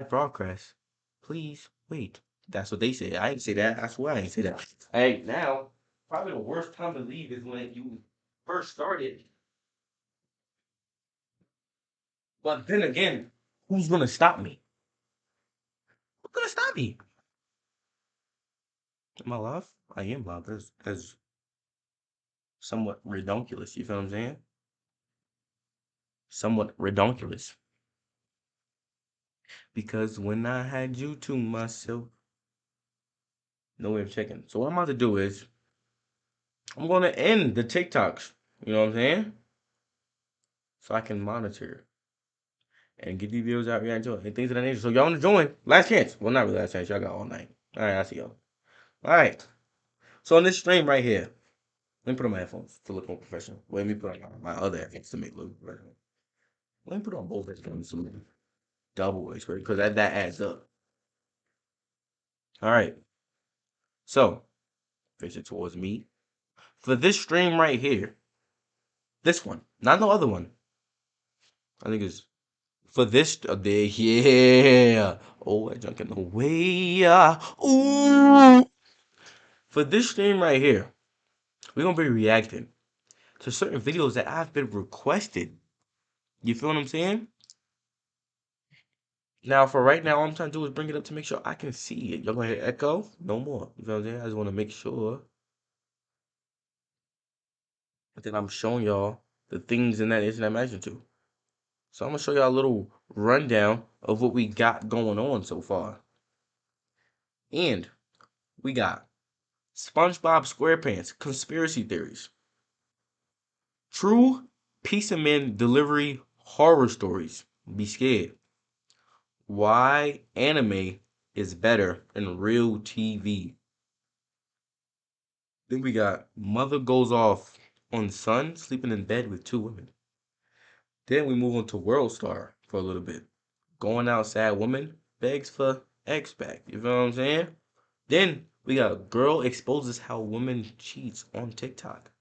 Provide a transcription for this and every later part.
Progress. Please wait. That's what they said. I ain't say that. I swear I ain't say that. Hey, now, probably the worst time to leave is when you first started. But then again, who's gonna stop me? Who's gonna stop me? Am I live? I am live. That's somewhat redonkulous. You feel what I'm saying? Somewhat redonkulous. Because when I had you to myself, no way of checking. So what I'm about to do is I'm gonna end the TikToks. You know what I'm saying? So I can monitor and get these videos out, react to it, and things of that nature. So y'all wanna join? Last chance. Well, not really last chance. Y'all got all night. All right, I see y'all. All right. So on this stream right here, let me put on my headphones to look more professional. Wait, let me put on my other headphones to make it look professional. Let me put on both headphones to make double expert because that adds up. All right. So face it towards me for this stream right here. This one, not no other one. I think it's for this day. Yeah. Oh, I drunk in the way. Ooh. For this stream right here, we're gonna be reacting to certain videos that I've been requested. You feel what I'm saying? Now, for right now, all I'm trying to do is bring it up to make sure I can see it. Y'all gonna hear echo? No more. You feel what I'm saying? I just want to make sure that I'm showing y'all the things in that internet magnitude. So I'm gonna show y'all a little rundown of what we got going on so far. And we got SpongeBob SquarePants conspiracy theories, true pizza man delivery horror stories. Be scared. Why anime is better than real TV. Then we got mother goes off on son sleeping in bed with two women. Then we move on to World Star for a little bit. Going outside woman begs for X back. You feel what I'm saying? Then we got girl exposes how woman cheats on TikTok.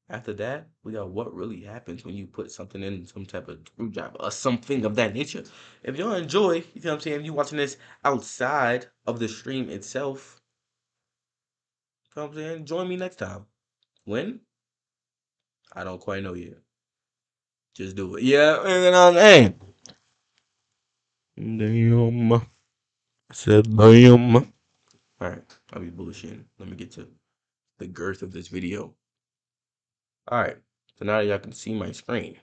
After that, we got what really happens when you put something in some type of screwdriver or something of that nature. If y'all enjoy, you feel what I'm saying, if you watching this outside of the stream itself, you know what I'm saying, join me next time. When? I don't quite know yet. Just do it. Yeah, you know what I'm saying? Damn. I said damn. Alright, I'll be bullshitting. Let me get to the girth of this video. Alright, so now y'all can see my screen.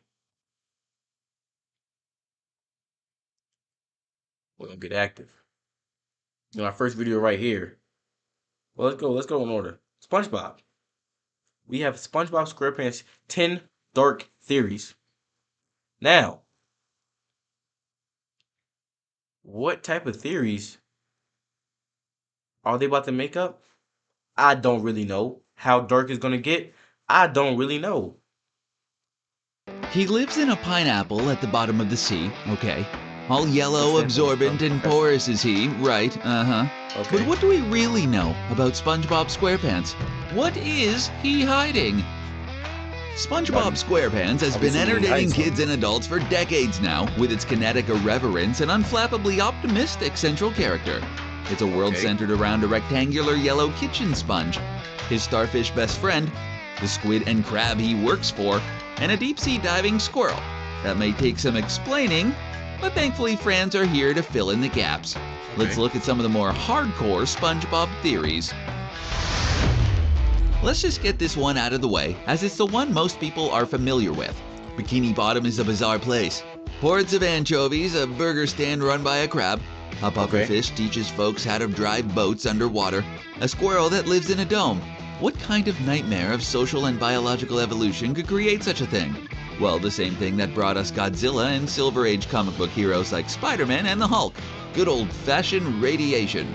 We're gonna get active. Our first video right here. Well, let's go in order. SpongeBob. We have SpongeBob SquarePants 10 Dark Theories. Now, what type of theories are they about to make up? I don't really know. How dark it's gonna get? I don't really know. He lives in a pineapple at the bottom of the sea, okay. All yellow, What's that? absorbent, and porous is he, right, Okay. But what do we really know about SpongeBob SquarePants? What is he hiding? SpongeBob SquarePants has been entertaining kids and adults for decades now with its kinetic irreverence and unflappably optimistic central character. It's a world centered around a rectangular yellow kitchen sponge, his starfish best friend, the squid and crab he works for, and a deep-sea diving squirrel. That may take some explaining, but thankfully fans are here to fill in the gaps. Let's look at some of the more hardcore SpongeBob theories. Let's just get this one out of the way, as it's the one most people are familiar with. Bikini Bottom is a bizarre place. Hordes of anchovies, a burger stand run by a crab, a pufferfish teaches folks how to drive boats underwater, a squirrel that lives in a dome. What kind of nightmare of social and biological evolution could create such a thing? Well, the same thing that brought us Godzilla and Silver Age comic book heroes like Spider-Man and the Hulk. Good old-fashioned radiation.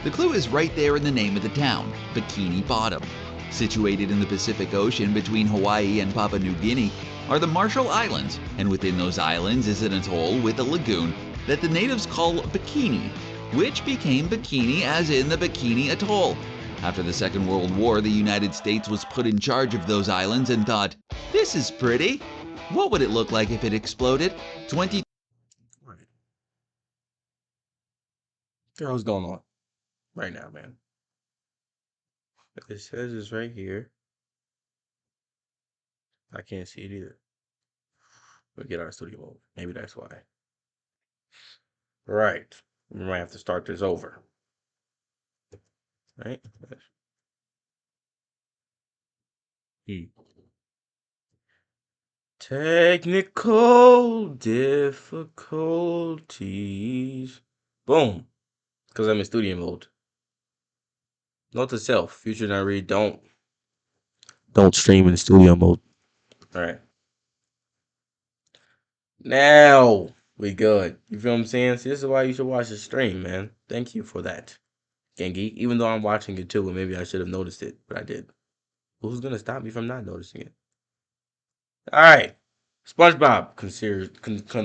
The clue is right there in the name of the town, Bikini Bottom. Situated in the Pacific Ocean between Hawaii and Papua New Guinea are the Marshall Islands, and within those islands is an atoll with a lagoon that the natives call Bikini, which became Bikini as in the Bikini Atoll. After the Second World War, the United States was put in charge of those islands and thought, this is pretty. What would it look like if it exploded? What's going on right now, man? It says it's right here. I can't see it either. We'll get our studio mode. Maybe that's why. Right. We might have to start this over. Right? Hmm. Technical difficulties. Boom. Because I'm in studio mode. Note to self. Future not read. Don't stream in studio mode. Alright. Now we good. You feel what I'm saying? See, this is why you should watch the stream, man. Thank you for that, Gengi. Even though I'm watching it too, and maybe I should have noticed it, but I did. Who's gonna stop me from not noticing it? Alright. SpongeBob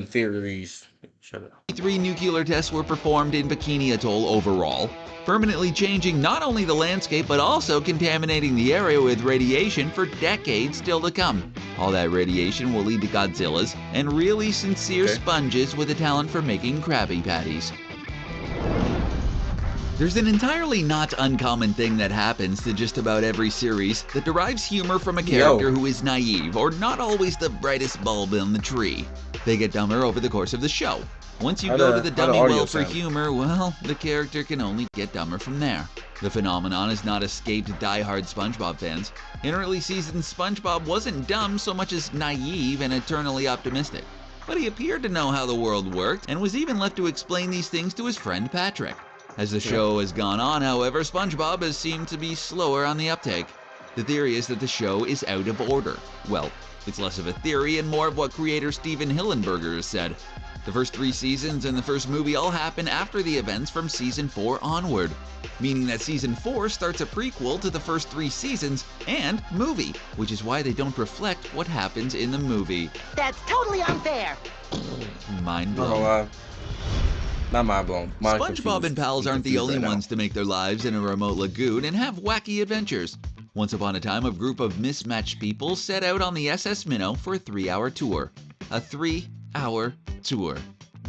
theories. Shut up. 3 nuclear tests were performed in Bikini Atoll overall, permanently changing not only the landscape but also contaminating the area with radiation for decades still to come. All that radiation will lead to Godzillas and really sincere sponges with a talent for making Krabby Patties. There's an entirely not uncommon thing that happens to just about every series that derives humor from a character who is naive or not always the brightest bulb in the tree. They get dumber over the course of the show. Once you go to the dummy well for humor, well, the character can only get dumber from there. The phenomenon has not escaped die-hard SpongeBob fans. In early seasons, SpongeBob wasn't dumb so much as naive and eternally optimistic. But he appeared to know how the world worked and was even left to explain these things to his friend Patrick. As the show has gone on, however, SpongeBob has seemed to be slower on the uptake. The theory is that the show is out of order. Well, it's less of a theory and more of what creator Steven Hillenberger has said. The first 3 seasons and the first movie all happen after the events from Season 4 onward, meaning that Season 4 starts a prequel to the first 3 seasons and movie, which is why they don't reflect what happens in the movie. That's totally unfair! Mind blown. Not mind blown. SpongeBob and pals aren't the only ones to make their lives in a remote lagoon and have wacky adventures. Once upon a time, a group of mismatched people set out on the SS Minnow for a 3-hour tour. A 3-hour tour.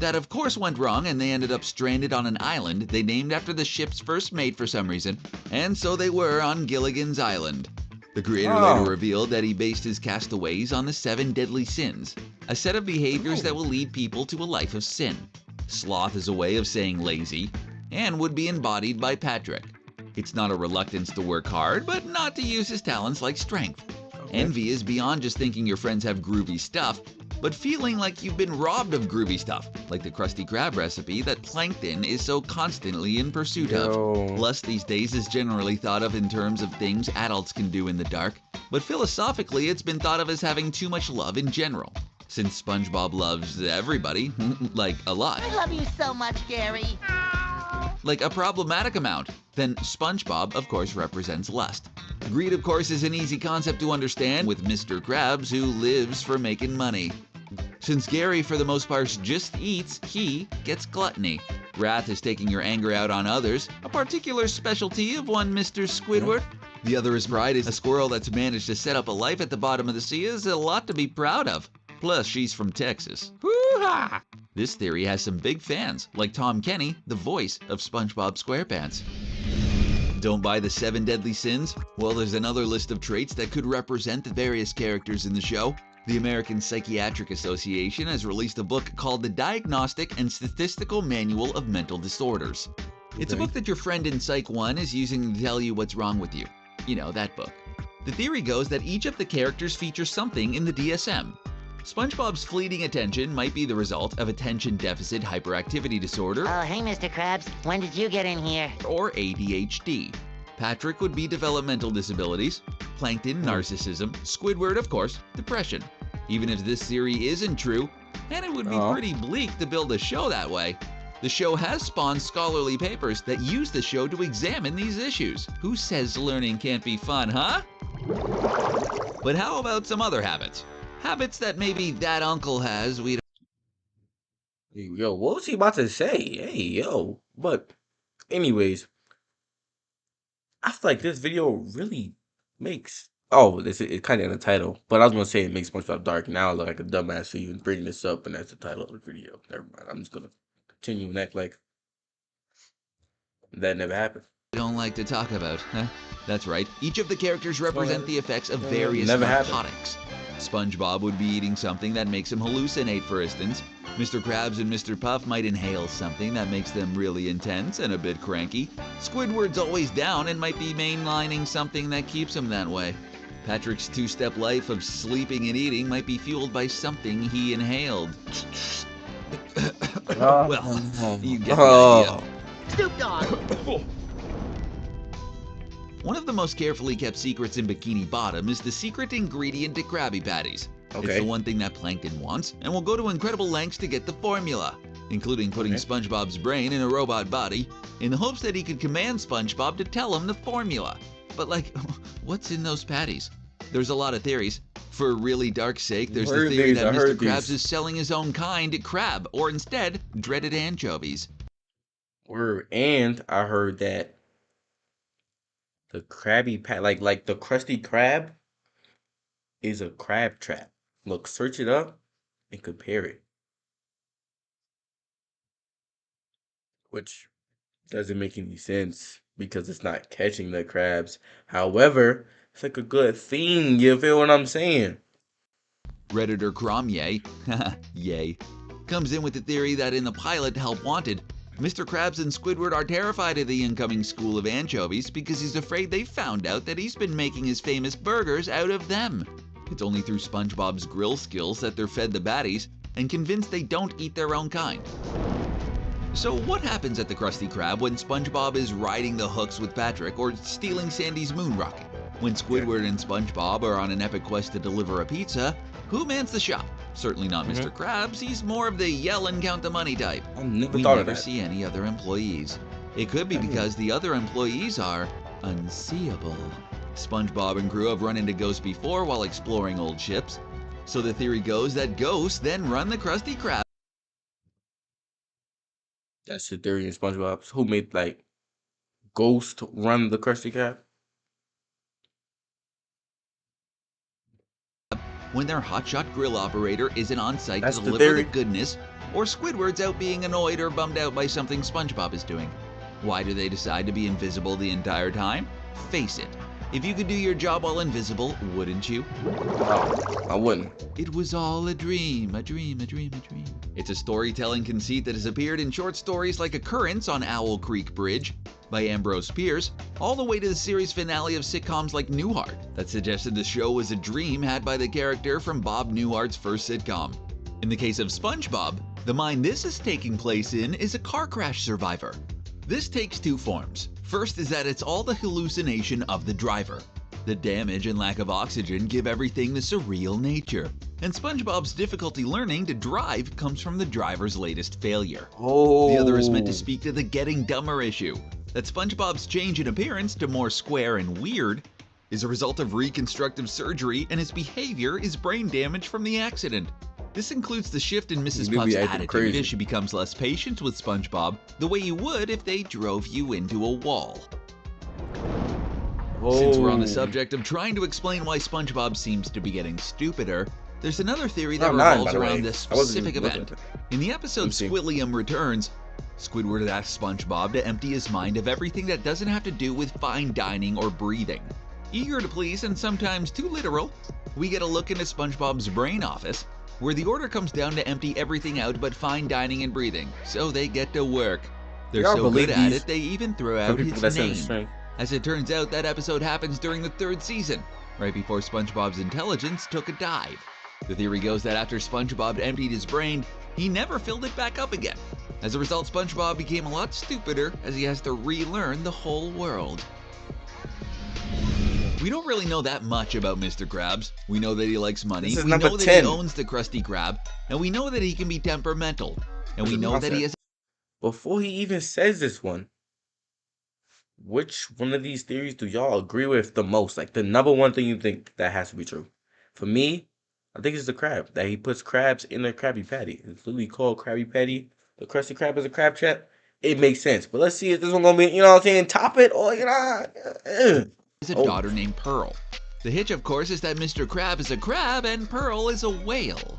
That of course went wrong and they ended up stranded on an island they named after the ship's first mate for some reason, and so they were on Gilligan's Island. The creator later revealed that he based his castaways on the 7 deadly sins, a set of behaviors that will lead people to a life of sin. Sloth is a way of saying lazy, and would be embodied by Patrick. It's not a reluctance to work hard, but not to use his talents like strength. Envy is beyond just thinking your friends have groovy stuff, but feeling like you've been robbed of groovy stuff, like the Krusty Krab recipe that Plankton is so constantly in pursuit of. Lust these days is generally thought of in terms of things adults can do in the dark, but philosophically it's been thought of as having too much love in general. Since SpongeBob loves everybody, like a lot. I love you so much, Gary. Like a problematic amount, then SpongeBob, of course, represents lust. Greed, of course, is an easy concept to understand with Mr. Krabs, who lives for making money. Since Gary, for the most part, just eats, he gets gluttony. Wrath is taking your anger out on others, a particular specialty of one Mr. Squidward. The other is pride. Is a squirrel that's managed to set up a life at the bottom of the sea is a lot to be proud of. Plus, she's from Texas. Woo-ha! This theory has some big fans, like Tom Kenny, the voice of SpongeBob SquarePants. Don't buy the 7 deadly sins? Well, there's another list of traits that could represent the various characters in the show. The American Psychiatric Association has released a book called The Diagnostic and Statistical Manual of Mental Disorders. It's a book that your friend in Psych 1 is using to tell you what's wrong with you. You know, that book. The theory goes that each of the characters features something in the DSM. SpongeBob's fleeting attention might be the result of attention deficit hyperactivity disorder. Oh, hey, Mr. Krabs. When did you get in here? Or ADHD. Patrick would be developmental disabilities. Plankton, narcissism. Squidward, of course, depression. Even if this theory isn't true, and it would be pretty bleak to build a show that way, the show has spawned scholarly papers that use the show to examine these issues. Who says learning can't be fun, huh? But how about some other habits? Habits that maybe that uncle has, we don't. Yo, what was he about to say? Hey, yo. But, anyways, I feel like this video really makes. Oh, it's kind of in the title. But I was going to say it makes SpongeBob dark. Now I look like a dumbass for even bringing this up, and that's the title of the video. Never mind. I'm just going to continue and act like That never happened. Don't like to talk about, huh? That's right. Each of the characters represent the effects of Well, various never happened. narcotics. SpongeBob would be eating something that makes him hallucinate, for instance. Mr. Krabs and Mr. Puff might inhale something that makes them really intense and a bit cranky. Squidward's always down and might be mainlining something that keeps him that way. Patrick's two-step life of sleeping and eating might be fueled by something he inhaled. Well, you get the idea. Snoop Dogg. One of the most carefully kept secrets in Bikini Bottom is the secret ingredient to Krabby Patties. It's Okay. the one thing that Plankton wants, and will go to incredible lengths to get the formula, including putting Okay. SpongeBob's brain in a robot body, in the hopes that he could command SpongeBob to tell him the formula. But like, what's in those patties? There's a lot of theories. For a really dark sake, there's the Heard theory these, that I Mr. heard Krabs these. is selling his own kind crab, or instead, dreaded anchovies. Word. And I heard that the Krabby Pat, like the Krusty Krab, is a crab trap. Look, search it up and compare it. Which doesn't make any sense because it's not catching the crabs. However, it's like a good theme. You feel what I'm saying? Redditor Cromye, yay, comes in with the theory that in the pilot Help Wanted, Mr. Krabs and Squidward are terrified of the incoming school of anchovies because he's afraid they found out that he's been making his famous burgers out of them. It's only through SpongeBob's grill skills that they're fed the baddies and convinced they don't eat their own kind. So what happens at the Krusty Krab when SpongeBob is riding the hooks with Patrick or stealing Sandy's moon rocket? When Squidward and SpongeBob are on an epic quest to deliver a pizza, who mans the shop? Certainly not Mr. Krabs, he's more of the yell and count the money type. I never We thought of never that. see any other employees. It could be because the other employees are unseeable. SpongeBob and crew have run into ghosts before while exploring old ships. So the theory goes that ghosts then run the Krusty Krab. That's the theory in SpongeBob. Who made like Ghost run the Krusty Krab? When their hotshot grill operator isn't on site That's to the deliver the theory. goodness, or Squidward's out being annoyed or bummed out by something SpongeBob is doing. Why do they decide to be invisible the entire time? Face it, if you could do your job while invisible, wouldn't you? Oh, I wouldn't. It was all a dream, a dream, a dream, a dream. It's a storytelling conceit that has appeared in short stories like Occurrence on Owl Creek Bridge by Ambrose Pierce, all the way to the series finale of sitcoms like Newhart that suggested the show was a dream had by the character from Bob Newhart's first sitcom. In the case of SpongeBob, the mind this is taking place in is a car crash survivor. This takes two forms. First is that it's all the hallucination of the driver. The damage and lack of oxygen give everything the surreal nature. And SpongeBob's difficulty learning to drive comes from the driver's latest failure. Oh. The other is meant to speak to the getting dumber issue. That SpongeBob's change in appearance to more square and weird is a result of reconstructive surgery and his behavior is brain damage from the accident. This includes the shift in Mrs. You do Puff's be acting attitude crazy. as she becomes less patient with SpongeBob, the way you would if they drove you into a wall. Since we're on the subject of trying to explain why SpongeBob seems to be getting stupider, there's another theory that I'm not, revolves by the way. around this I wasn't specific even looking event. at In the episode Let me see. Squilliam Returns, Squidward asks SpongeBob to empty his mind of everything that doesn't have to do with fine dining or breathing. Eager to please and sometimes too literal, we get a look into SpongeBob's brain office, where the order comes down to empty everything out but fine dining and breathing, so they get to work. They're Y'all so good believe at these- it, they even throw For out people his that's in the name. string. As it turns out, that episode happens during the third season, right before SpongeBob's intelligence took a dive. The theory goes that after SpongeBob emptied his brain, he never filled it back up again. As a result, SpongeBob became a lot stupider as he has to relearn the whole world. We don't really know that much about Mr. Krabs. We know that he likes money, This is we number know that 10. he owns the Krusty Krab, and we know that he can be temperamental. And This we is know that he nonsense. has Before he even says this one, which one of these theories do y'all agree with the most? Like the number one thing you think that has to be true? For me, I think it's the crab. That he puts crabs in a Krabby Patty. It's literally called Krabby Patty. The Krusty Krab is a crab trap. It makes sense. But let's see if this one gonna be, you know what I'm saying, top it or a Oh. daughter named Pearl. The hitch, of course, is that Mr. Crab is a crab and Pearl is a whale.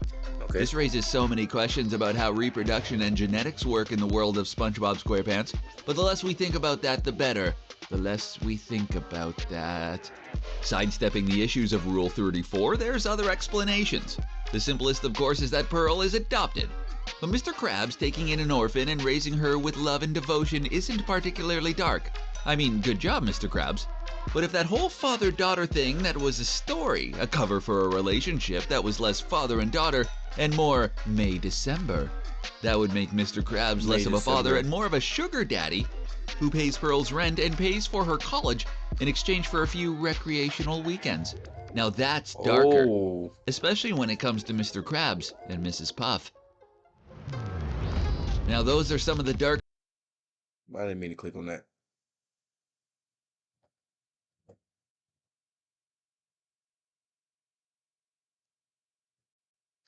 Okay. This raises so many questions about how reproduction and genetics work in the world of SpongeBob SquarePants, but the less we think about that, the better. The less we think about that. Sidestepping the issues of Rule 34, there's other explanations. The simplest, of course, is that Pearl is adopted. But Mr. Krabs taking in an orphan and raising her with love and devotion isn't particularly dark. I mean, good job, Mr. Krabs. But if that whole father-daughter thing, that was a story, a cover for a relationship that was less father and daughter and more May-December, that would make Mr. Krabs less of a father and more of a sugar daddy who pays Pearl's rent and pays for her college in exchange for a few recreational weekends. Now that's darker, especially when it comes to Mr. Krabs and Mrs. Puff. Now those are some of the dark... I didn't mean to click on that.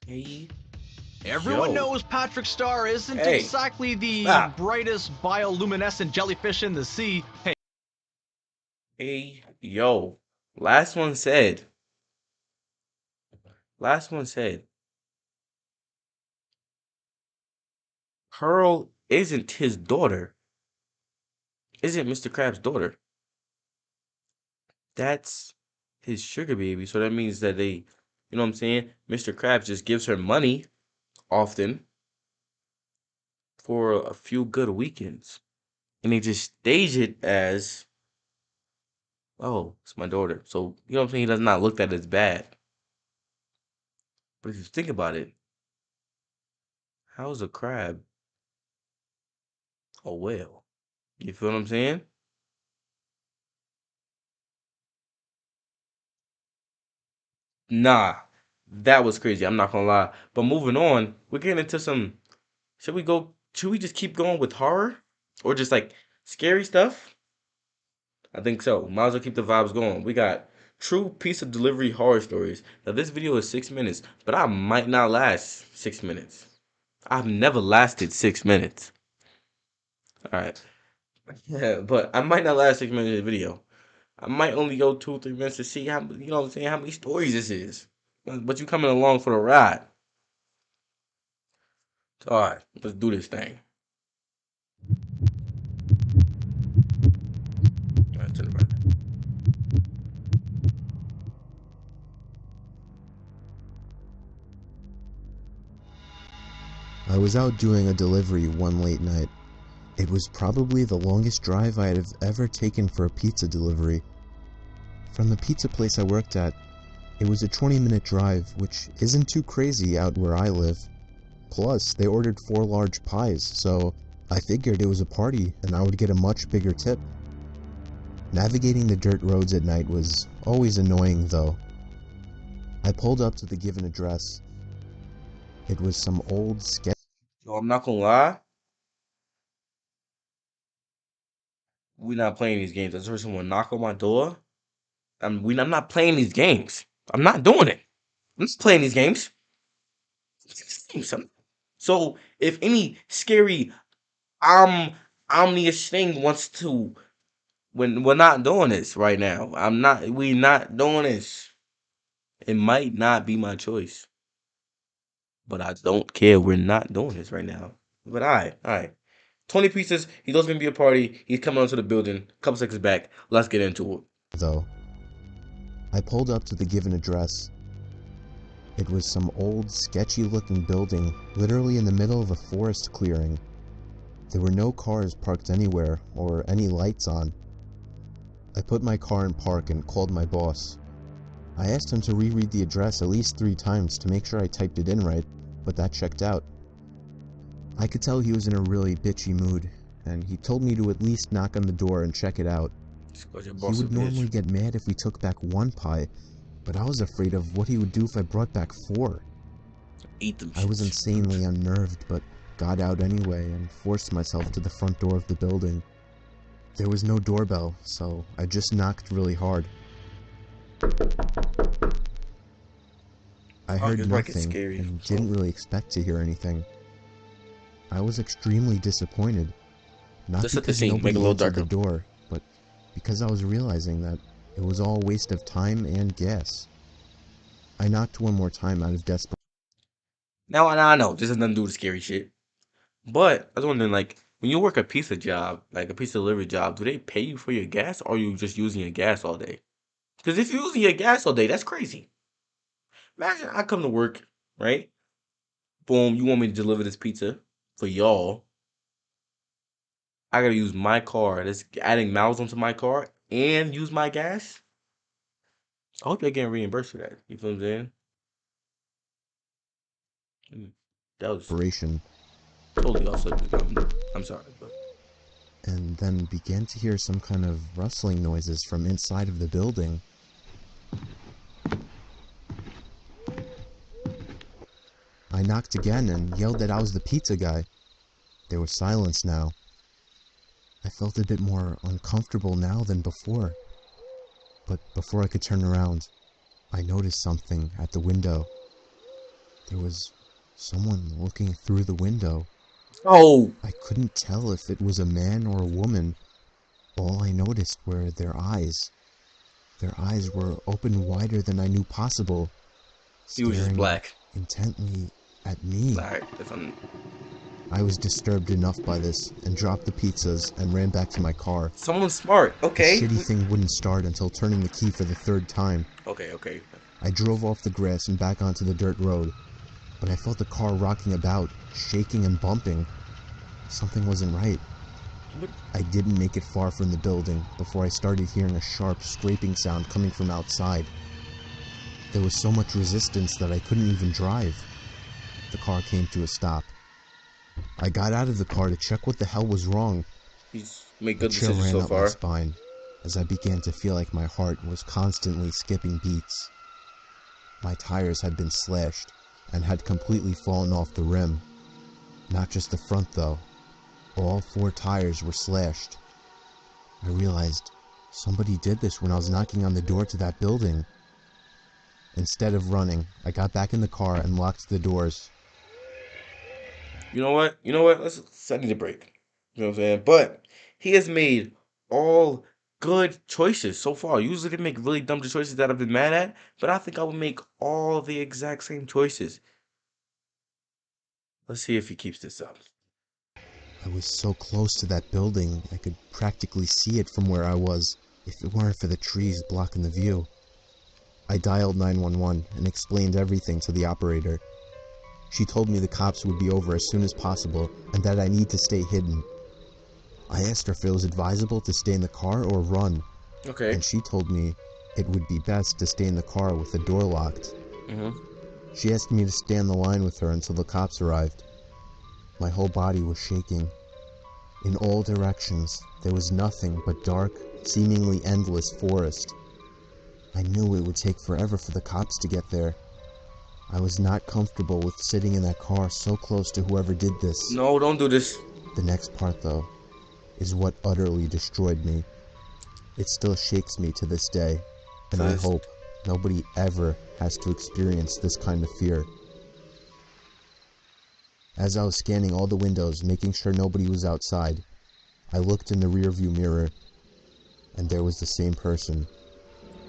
Hey. Everyone knows Patrick Star isn't exactly the brightest bioluminescent jellyfish in the sea. Hey, yo. Last one said. Pearl isn't his daughter. Isn't Mr. Krabs' daughter. That's his sugar baby. So that means that they, you know what I'm saying? Mr. Krabs just gives her money often for a few good weekends. And they just stage it as, oh, it's my daughter. So, you know what I'm saying? He does not look at it as bad. But if you think about it, how's a crab a whale? You feel what I'm saying? Nah, that was crazy. I'm not gonna lie. But moving on, we're getting into some. Should we just keep going with horror? Or just like scary stuff? I think so. Might as well keep the vibes going. We got true pizza delivery horror stories. Now, this video is 6 minutes, but I might not last 6 minutes. I've never lasted 6 minutes. Alright. Yeah, but I might not last 6 minutes in the video. I might only go 2 or 3 minutes to see how, you know what I'm saying, how many stories this is. But you coming along for the ride. Alright, let's do this thing. Alright, turn it back. I was out doing a delivery one late night. It was probably the longest drive I had ever taken for a pizza delivery. From the pizza place I worked at, it was a 20-minute drive, which isn't too crazy out where I live. Plus, they ordered 4 large pies, so I figured it was a party and I would get a much bigger tip. Navigating the dirt roads at night was always annoying, though. I pulled up to the given address. It was some old sketch. Yo, I'm not gonna lie. We're not playing these games. I just heard someone knock on my door. I'm not playing these games. I'm not doing it. I'm just playing these games. So if any scary omnious thing wants to, when we're not doing this right now. We're not doing this. It might not be my choice. But I don't care. We're not doing this right now. But all right. 20 pieces. He knows gonna be a party. He's coming onto the building. A couple seconds back. Let's get into it. Though. I pulled up to the given address. It was some old, sketchy-looking building, literally in the middle of a forest clearing. There were no cars parked anywhere, or any lights on. I put my car in park and called my boss. I asked him to reread the address at least 3 times to make sure I typed it in right, but that checked out. I could tell he was in a really bitchy mood, and he told me to at least knock on the door and check it out. He would normally get mad if we took back 1 pie, but I was afraid of what he would do if I brought back 4. Eat them. I was insanely unnerved, but got out anyway and forced myself to the front door of the building. There was no doorbell, so I just knocked really hard. I heard nothing and didn't really expect to hear anything. I was extremely disappointed, not because nobody answered the door, but because I was realizing that it was all a waste of time and gas. I knocked one more time out of desperation. Now I know this has nothing to do with scary shit. But I was wondering, like, when you work a pizza job, like a pizza delivery job, do they pay you for your gas, or are you just using your gas all day? Because if you're using your gas all day, that's crazy. Imagine I come to work, right? Boom, you want me to deliver this pizza for y'all. I gotta use my car. That's adding miles onto my car and use my gas. I hope you're getting reimbursed for that. You feel what I'm saying? That was operation, totally off subject. I'm sorry, but and then began to hear some kind of rustling noises from inside of the building. I knocked again and yelled that I was the pizza guy. There was silence now. I felt a bit more uncomfortable now than before. But before I could turn around, I noticed something at the window. There was someone looking through the window. oh, I couldn't tell if it was a man or a woman. All I noticed were their eyes. Their eyes were open wider than I knew possible, he was just staring black. intently at me. Alright, if I'm I was disturbed enough by this and dropped the pizzas and ran back to my car. someone smart. The Okay. shitty thing wouldn't start until turning the key for the third time. Okay. I drove off the grass and back onto the dirt road, but I felt the car rocking about, shaking and bumping. Something wasn't right. I didn't make it far from the building before I started hearing a sharp scraping sound coming from outside. There was so much resistance that I couldn't even drive. The car came to a stop. I got out of the car to check what the hell was wrong. He's made A good chill decisions ran so up my far. spine as I began to feel like my heart was constantly skipping beats. My tires had been slashed and had completely fallen off the rim. Not just the front though. All 4 tires were slashed. I realized somebody did this when I was knocking on the door to that building. Instead of running, I got back in the car and locked the doors. You know what? Let's I need a break. You know what I'm saying? But he has made all good choices so far. Usually they make really dumb choices that I've been mad at, but I think I would make all the exact same choices. Let's see if he keeps this up. I was so close to that building, I could practically see it from where I was, if it weren't for the trees blocking the view. I dialed 911 and explained everything to the operator. She told me the cops would be over as soon as possible and that I need to stay hidden. I asked her if it was advisable to stay in the car or run, Okay. and she told me it would be best to stay in the car with the door locked. She asked me to stay on the line with her until the cops arrived. My whole body was shaking. In all directions, there was nothing but dark, seemingly endless forest. I knew it would take forever for the cops to get there. I was not comfortable with sitting in that car so close to whoever did this. No, don't do this. The next part, though, is what utterly destroyed me. It still shakes me to this day, and I hope nobody ever has to experience this kind of fear. As I was scanning all the windows, making sure nobody was outside, I looked in the rearview mirror, and there was the same person.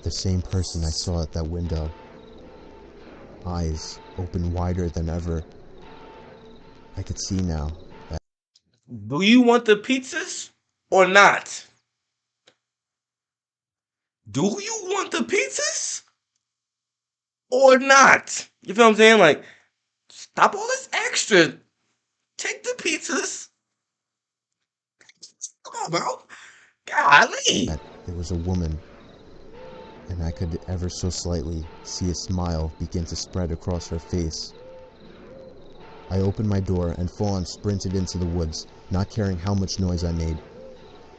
The same person I saw at that window. Eyes open wider than ever. I could see now that... Do you want the pizzas or not? Do you want the pizzas or not? You feel what I'm saying? Like, stop all this extra. Take the pizzas. Come on, bro. Golly. There was a woman, and I could ever so slightly see a smile begin to spread across her face. I opened my door and full-on sprinted into the woods, not caring how much noise I made.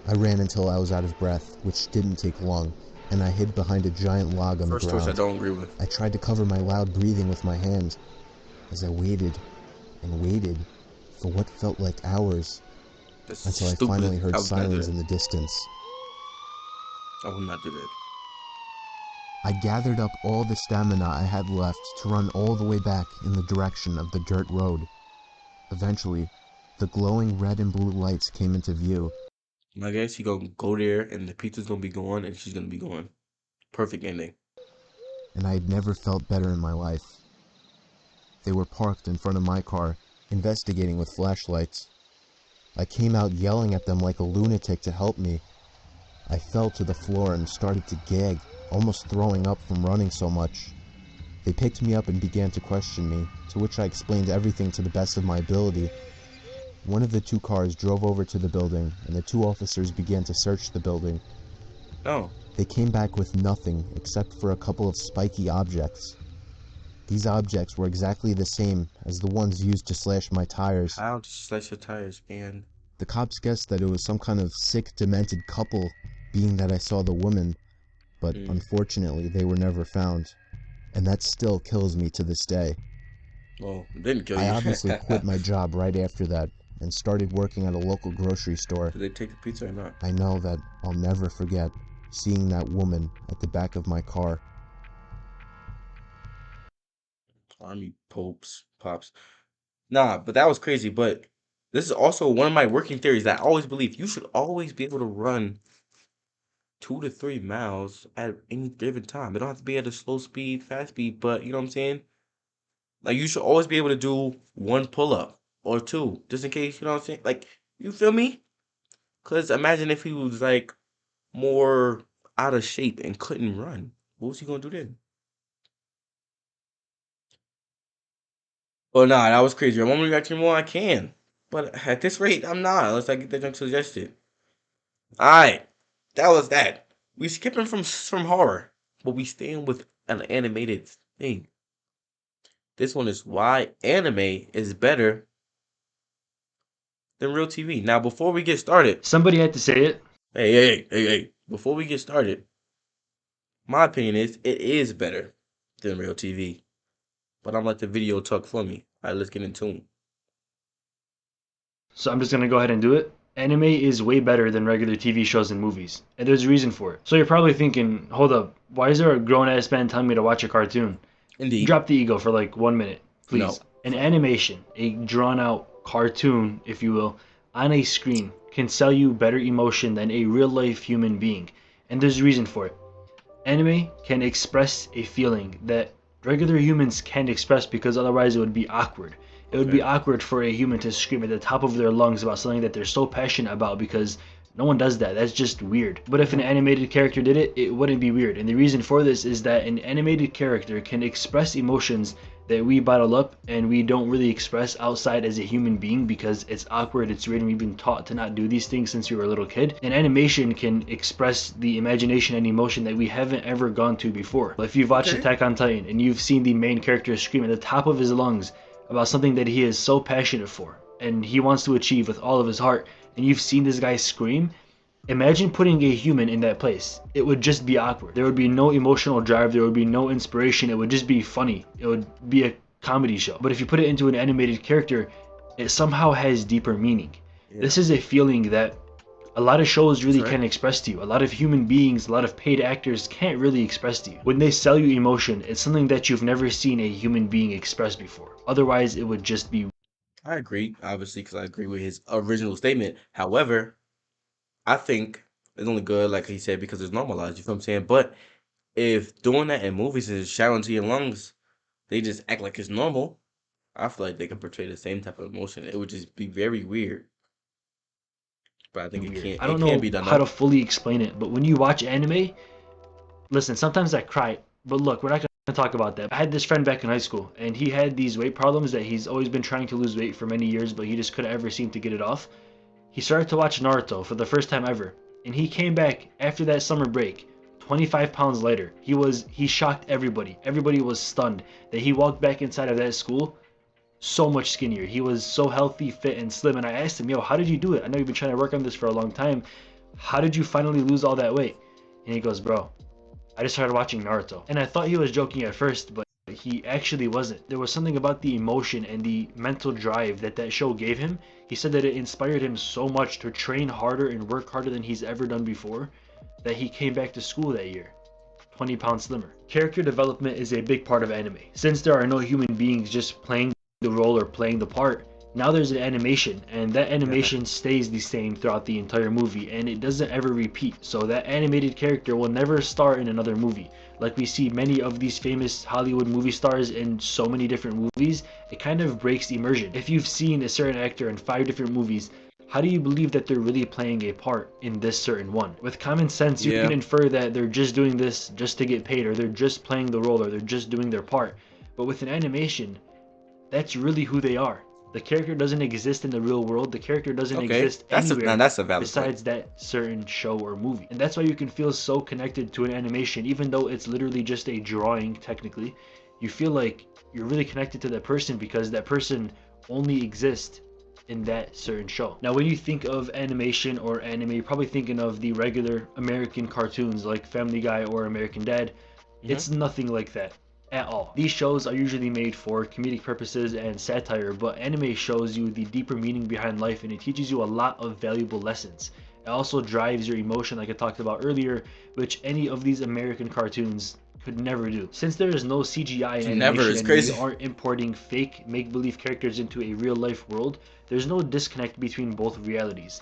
I ran until I was out of breath, which didn't take long, and I hid behind a giant log on the ground. First choice I don't agree with. I tried to cover my loud breathing with my hand as I waited and waited for what felt like hours until I finally heard sirens in the distance. I will not do that. I gathered up all the stamina I had left to run all the way back in the direction of the dirt road. Eventually, the glowing red and blue lights came into view. I guess he gonna go there and the pizza's gonna be gone and she's gonna be gone. Perfect ending. And I had never felt better in my life. They were parked in front of my car, investigating with flashlights. I came out yelling at them like a lunatic to help me. I fell to the floor and started to gag, almost throwing up from running so much. They picked me up and began to question me, to which I explained everything to the best of my ability. One of the two cars drove over to the building, and the two officers began to search the building. Oh. They came back with nothing except for a couple of spiky objects. These objects were exactly the same as the ones used to slash my tires. How to slash your tires, man? The cops guessed that it was some kind of sick, demented couple, being that I saw the woman, but unfortunately they were never found. And that still kills me to this day. Well, it didn't kill you. I obviously quit my job right after that and started working at a local grocery store. Did they take the pizza or not? I know that I'll never forget seeing that woman at the back of my car. Army pops. Nah, but that was crazy. But this is also one of my working theories that I always believe. You should always be able to run 2 to 3 miles at any given time. It don't have to be at a slow speed, fast speed, but you know what I'm saying? Like, you should always be able to do 1 pull-up or 2, just in case, you know what I'm saying? Like, you feel me? Because imagine if he was, like, more out of shape and couldn't run. What was he going to do then? Well, nah, that was crazy. I want me to react more, I can. But at this rate, I'm not, unless I get that junk suggested. Alright, that was that. We skipping from horror, but we staying with an animated thing. This one is why anime is better than real TV. Now, before we get started, somebody had to say it. Hey. Before we get started, my opinion is it is better than real TV. But I'm gonna let the video talk for me. All right, let's get into it. So I'm just gonna go ahead and do it. Anime is way better than regular TV shows and movies, and there's a reason for it. So you're probably thinking, hold up, why is there a grown-ass man telling me to watch a cartoon? Indeed. Drop the ego for like 1 minute, please. No. An animation, a drawn-out cartoon, if you will, on a screen can sell you better emotion than a real-life human being, and there's a reason for it. Anime can express a feeling that regular humans can't express because otherwise it would be awkward. It would be awkward for a human to scream at the top of their lungs about something that they're so passionate about because no one does that. That's just weird. But if an animated character did it, it wouldn't be weird. And the reason for this is that an animated character can express emotions that we bottle up and we don't really express outside as a human being because it's awkward, it's weird, and we've been taught to not do these things since we were a little kid. An animation can express the imagination and emotion that we haven't ever gone to before. If you've watched Attack on Titan and you've seen the main character scream at the top of his lungs about something that he is so passionate for and he wants to achieve with all of his heart, and you've seen this guy scream, imagine putting a human in that place. It would just be awkward. There would be no emotional drive. There would be no inspiration. It would just be funny. It would be a comedy show. But if you put it into an animated character, it somehow has deeper meaning. Yeah. This is a feeling that a lot of shows really can't express to you. A lot of human beings, a lot of paid actors can't really express to you. When they sell you emotion, it's something that you've never seen a human being express before. Otherwise, it would just be... I agree, obviously, because I agree with his original statement. However, I think it's only good, like he said, because it's normalized, you feel what I'm saying? But if doing that in movies is shouting to your lungs, they just act like it's normal, I feel like they can portray the same type of emotion. It would just be very weird. But I think it can't. I don't know how to fully explain it, but when you watch anime, listen, sometimes I cry, but look, we're not going to talk about that. I had this friend back in high school, and he had these weight problems that he's always been trying to lose weight for many years, but he just couldn't ever seem to get it off. He started to watch Naruto for the first time ever, and he came back after that summer break 25 pounds lighter. He shocked everybody. Everybody was stunned that he walked back inside of that school so much skinnier. He was so healthy, fit, and slim, and I asked him, yo, how did you do it? I know you've been trying to work on this for a long time. How did you finally lose all that weight? And he goes, bro, I just started watching Naruto. And I thought he was joking at first, but he actually wasn't. There was something about the emotion and the mental drive that that show gave him. He said that it inspired him so much to train harder and work harder than he's ever done before that he came back to school that year 20 pounds slimmer. Character development is a big part of anime. Since there are no human beings just playing the role or playing the part, Now there's an animation, and that animation stays the same throughout the entire movie, and it doesn't ever repeat. So that animated character will never star in another movie. Like we see many of these famous Hollywood movie stars in so many different movies, it kind of breaks immersion. If you've seen a certain actor in 5 different movies, how do you believe that they're really playing a part in this certain one? With common sense, you can infer that they're just doing this just to get paid, or they're just playing the role, or they're just doing their part. But with an animation, that's really who they are. The character doesn't exist in the real world. The character doesn't exist anywhere besides that certain show or movie. And that's why you can feel so connected to an animation, even though it's literally just a drawing, technically. You feel like you're really connected to that person because that person only exists in that certain show. Now, when you think of animation or anime, you're probably thinking of the regular American cartoons like Family Guy or American Dad. It's nothing like that at all. These shows are usually made for comedic purposes and satire, but anime shows you the deeper meaning behind life, and it teaches you a lot of valuable lessons. It also drives your emotion, like I talked about earlier, which any of these American cartoons could never do. Since there is no CGI in animation and we aren't importing fake make-believe characters into a real-life world, there's no disconnect between both realities.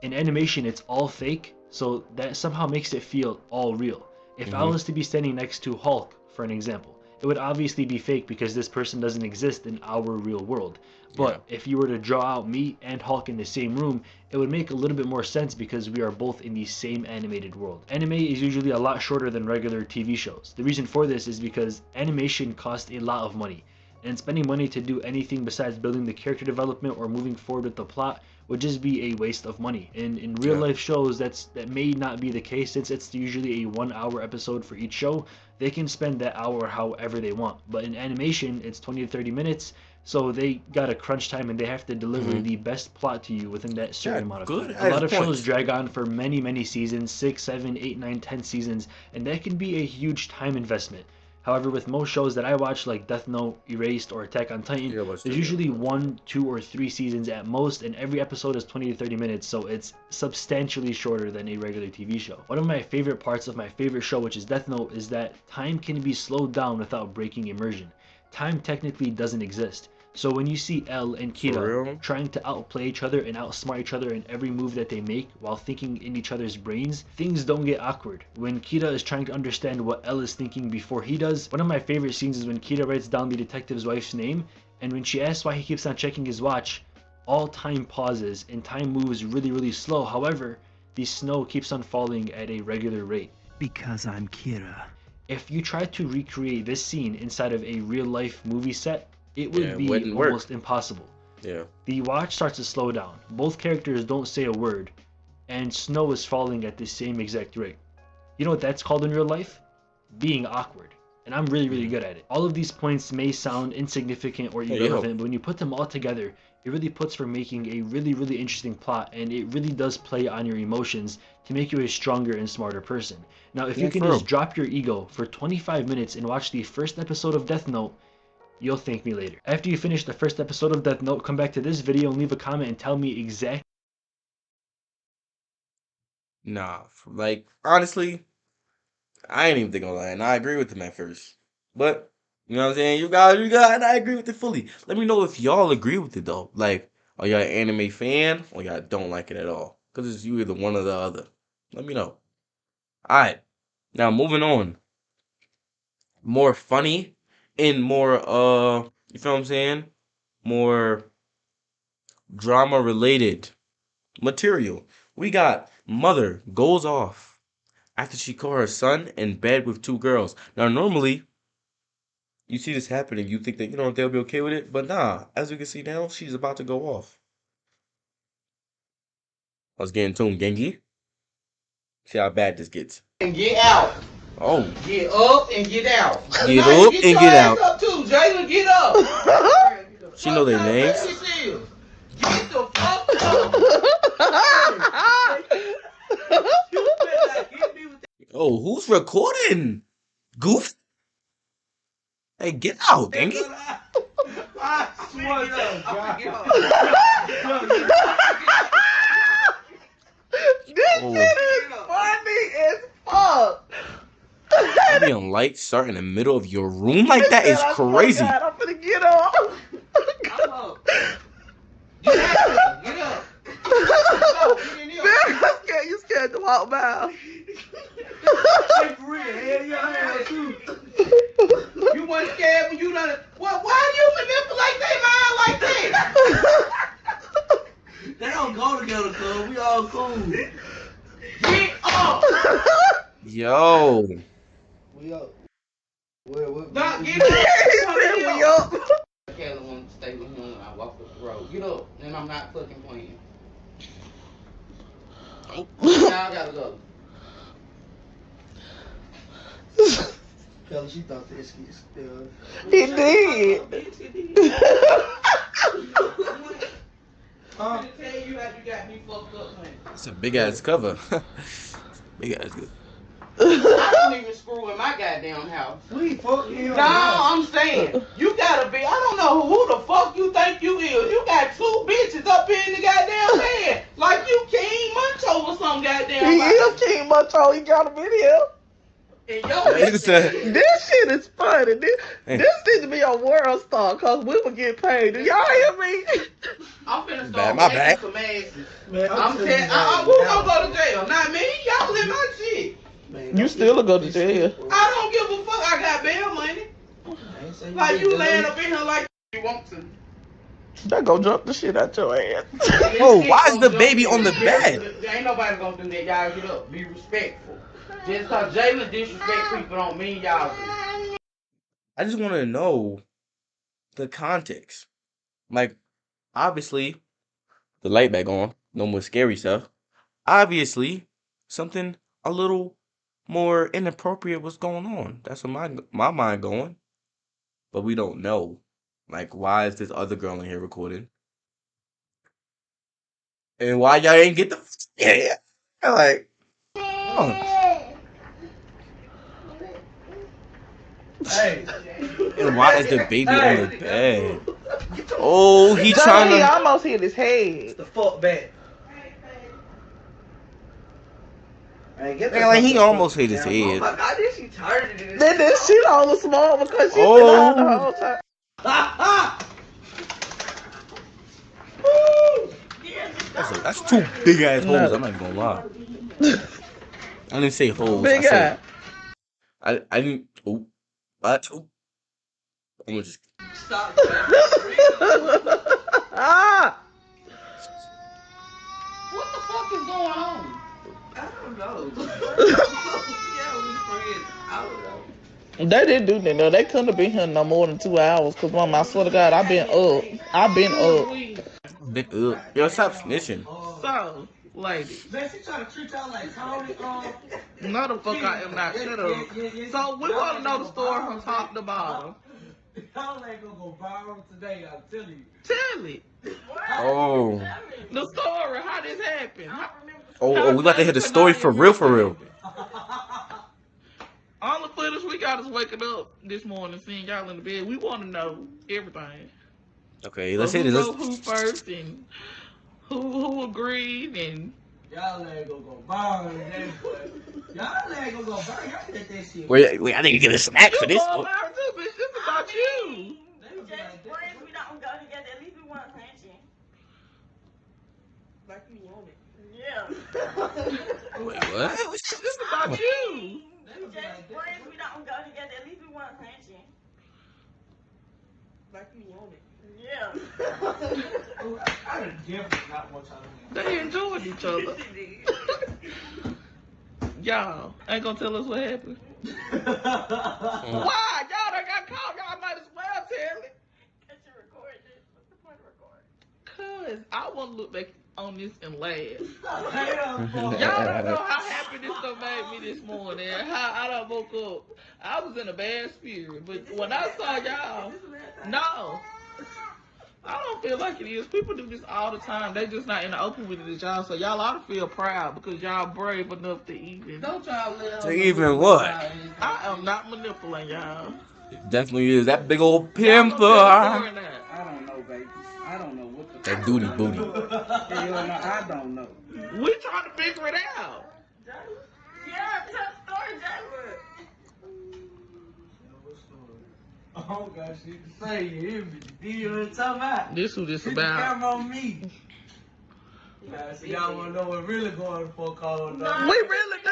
In animation, it's all fake, so that somehow makes it feel all real. If I was to be standing next to Hulk, for an example, it would obviously be fake because this person doesn't exist in our real world. But if you were to draw out me and Hulk in the same room, it would make a little bit more sense because we are both in the same animated world. Anime is usually a lot shorter than regular TV shows. The reason for this is because animation costs a lot of money, and spending money to do anything besides building the character development or moving forward with the plot would just be a waste of money. And in real life shows, that may not be the case, since it's usually a 1-hour episode for each show. They can spend that hour however they want. But in animation, it's 20 to 30 minutes, so they got a crunch time and they have to deliver the best plot to you within that certain amount of time. A lot of shows drag on for many seasons, 6, 7, 8, 9, 10 seasons, and that can be a huge time investment. However, with most shows that I watch, like Death Note, Erased, or Attack on Titan, there's usually 1, 2, or 3 seasons at most, and every episode is 20 to 30 minutes, so it's substantially shorter than a regular TV show. One of my favorite parts of my favorite show, which is Death Note, is that time can be slowed down without breaking immersion. Time technically doesn't exist. So when you see L and Kira trying to outplay each other and outsmart each other in every move that they make while thinking in each other's brains, things don't get awkward. When Kira is trying to understand what L is thinking before he does, one of my favorite scenes is when Kira writes down the detective's wife's name, and when she asks why he keeps on checking his watch, all time pauses and time moves really slow. However, the snow keeps on falling at a regular rate. Because I'm Kira. If you try to recreate this scene inside of a real life movie set, it would be almost impossible. The watch starts to slow down. Both characters don't say a word, and snow is falling at the same exact rate. You know what that's called in real life? Being awkward. And I'm really good at it. All of these points may sound insignificant or irrelevant, but when you put them all together, it really puts for making a really interesting plot, and it really does play on your emotions to make you a stronger and smarter person. Now, if you can just drop your ego for 25 minutes and watch the first episode of Death Note, you'll thank me later. After you finish the first episode of Death Note, come back to this video and leave a comment and tell me exactly. Nah, like, honestly, I ain't even thinking of that, and I agree with him at first. But, you know what I'm saying? You guys, and I agree with it fully. Let me know if y'all agree with it, though. Like, are y'all an anime fan, or y'all don't like it at all? Because it's you either one or the other. Let me know. Alright, now moving on. More funny and more, you feel what I'm saying? More drama-related material. We got mother goes off after she caught her son in bed with 2 girls. Now, normally, you see this happening, you think that, you know, they'll be okay with it. But nah, as we can see now, she's about to go off. Let's get into him, Genji. See how bad this gets. And get out. Oh. Get up and get out. Get up and get out. Up too, Jalen, get up. She know their names. Get the fuck up. Oh, who's recording? Goof? Hey, get out, Genji. I swear to God. This shit is funny as fuck. Being light start in the middle of your room like that is crazy. God, I'm gonna get up. walk by. Hey, for real, hell yeah, I am too. You wasn't scared when you done it. Well, why do you manipulate their mind like that? They don't go together, cuz. We all cool. Get up! Yo. We up. Doc, get up! We up. Kayla wanted to stay with him when I walk up the road. Get up, and I'm not fucking playing. Y'all gotta go. Kayla, she thought this kid still. He did. I'm gonna tell you how you got me fucked up, man. It's a big ass cover. Big ass cover. I don't even screw in my goddamn house. We fucking No, I'm saying, you gotta be, I don't know who the fuck you think you is. You got two bitches up in the goddamn bed. Like you King Muncho or some goddamn He body. is King Muncho. He got a video. And yo, This shit is funny. This needs to be a world star, cause we would get paid. Do y'all hear me? I'm finna Bad, start my making bad. some asses. Man, I'm saying, who gonna go to jail? Not me. Y'all in my shit. Man, you still go to jail. I don't give a fuck. I got bail money. Like you laying up in here like you want to. That go jump the shit out your ass. Oh, why is the baby on the bed? There ain't nobody gonna do that. Y'all get up. Be respectful. Just cause Jalen disrespect people don't mean y'all do. I just want to know the context. Like, obviously, the light back on. No more scary stuff. Obviously, something a little more inappropriate was going on. That's what my mind going. But we don't know. Like, why is this other girl in here recording? And why y'all ain't get the yeah? Like, oh. Hey. And why is the baby on the bed? Oh, he trying He to. almost hit his head. The fuck back. Like he almost hit his Oh head. my god, this she tired of Then this shit on the small because she been out the whole time. That's two big ass holes. I'm not even gonna lie. I didn't say holes. Big I said I didn't. Oh, what? Oh. I'm gonna just. Stop. Ah! What the fuck is going on? I don't know. They didn't do that though. They couldn't have been here no more than 2 hours. Cause mom, I swear to God, I've been up. Big up. Yo, stop snitching. So, lady. Man, she trying to treat y'all like Tony. No, the fuck I am not. Shut up. So we want to know the story from top to bottom. Y'all ain't gonna go viral today, I'm telling you. Tell it. Oh. The story. How this happened. Oh, we about to hear the story for real, for real. All the footage we got is waking up this morning, seeing y'all in the bed. We want to know everything. Okay, let's so hit it. Who first and who agreed and. Y'all ain't gonna go viral today, boy. Y'all ain't gonna go viral. Y'all let that shit. Wait, I think you get a snack for this. You going viral too, bitch. This is about you. We just friends. We don't go together. At least we want attention. Like you want it. Yeah. Wait, what? This is about you. We just friends. We don't go together. At least we want attention. Like you want it. Yeah. I done definitely not want y'all to They enjoyed each other. Y'all ain't gonna tell us what happened. Why? Y'all done got caught. Y'all might as well tell it. Cause you recorded it. What's the point of recording? Cause I want to look back on this and laugh. Y'all Y'all don't know how happy this stuff made me this morning. How I done woke up. I was in a bad spirit, but when I saw y'all, no. I don't feel like it is. People do this all the time. They just not in the open with it, y'all. So y'all ought to feel proud because y'all brave enough to even. Don't y'all let To even what? I am not manipulating y'all. Definitely is that big old pimper. I don't know, baby. I don't know what the. That duty booty. Hell no, I don't know. We trying to figure it out. Yeah, tell the story, Jay. Oh gosh, shit to say, you hear me? You know what I'm talking about? This who this Keep the about. camera on me. So y'all wanna know what really going for call? We really do.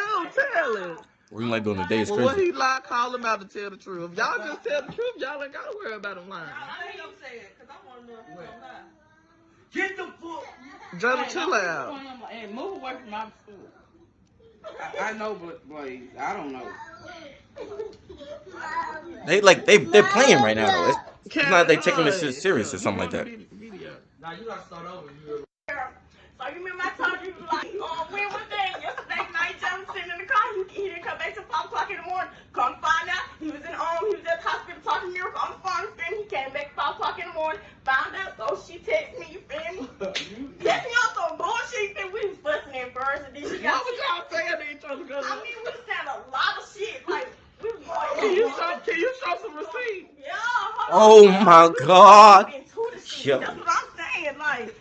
Tell it. What you like doing today is Well, what crazy. he lie, call him out to tell the truth. If y'all just tell the truth, y'all ain't gotta worry about him lying. I ain't gonna say it, cause I wanna know if he's gonna lie. Get the fuck. Johnny, chill out. And move away from my food. I know, but Blaze, I don't know. They're playing right now though. It's not like they taking this shit Kevin, serious or something like that. Now you gotta start over. So you remember I told you like when was that? Yesterday night, John was sitting in the car. He didn't come back till 5 o'clock in the morning. Come find out he was at the hospital talking to you on the phone. He came back 5 o'clock in the morning. Found out, so she texted me. You feel me? Yes, me on some bullshit. And we was fussing at first, and then she got. What was y'all saying to each other? I mean, we was saying a lot of shit. Like we was going. Can you show some receipts? Yeah. Oh my God. Yo. That's what I'm saying. Like.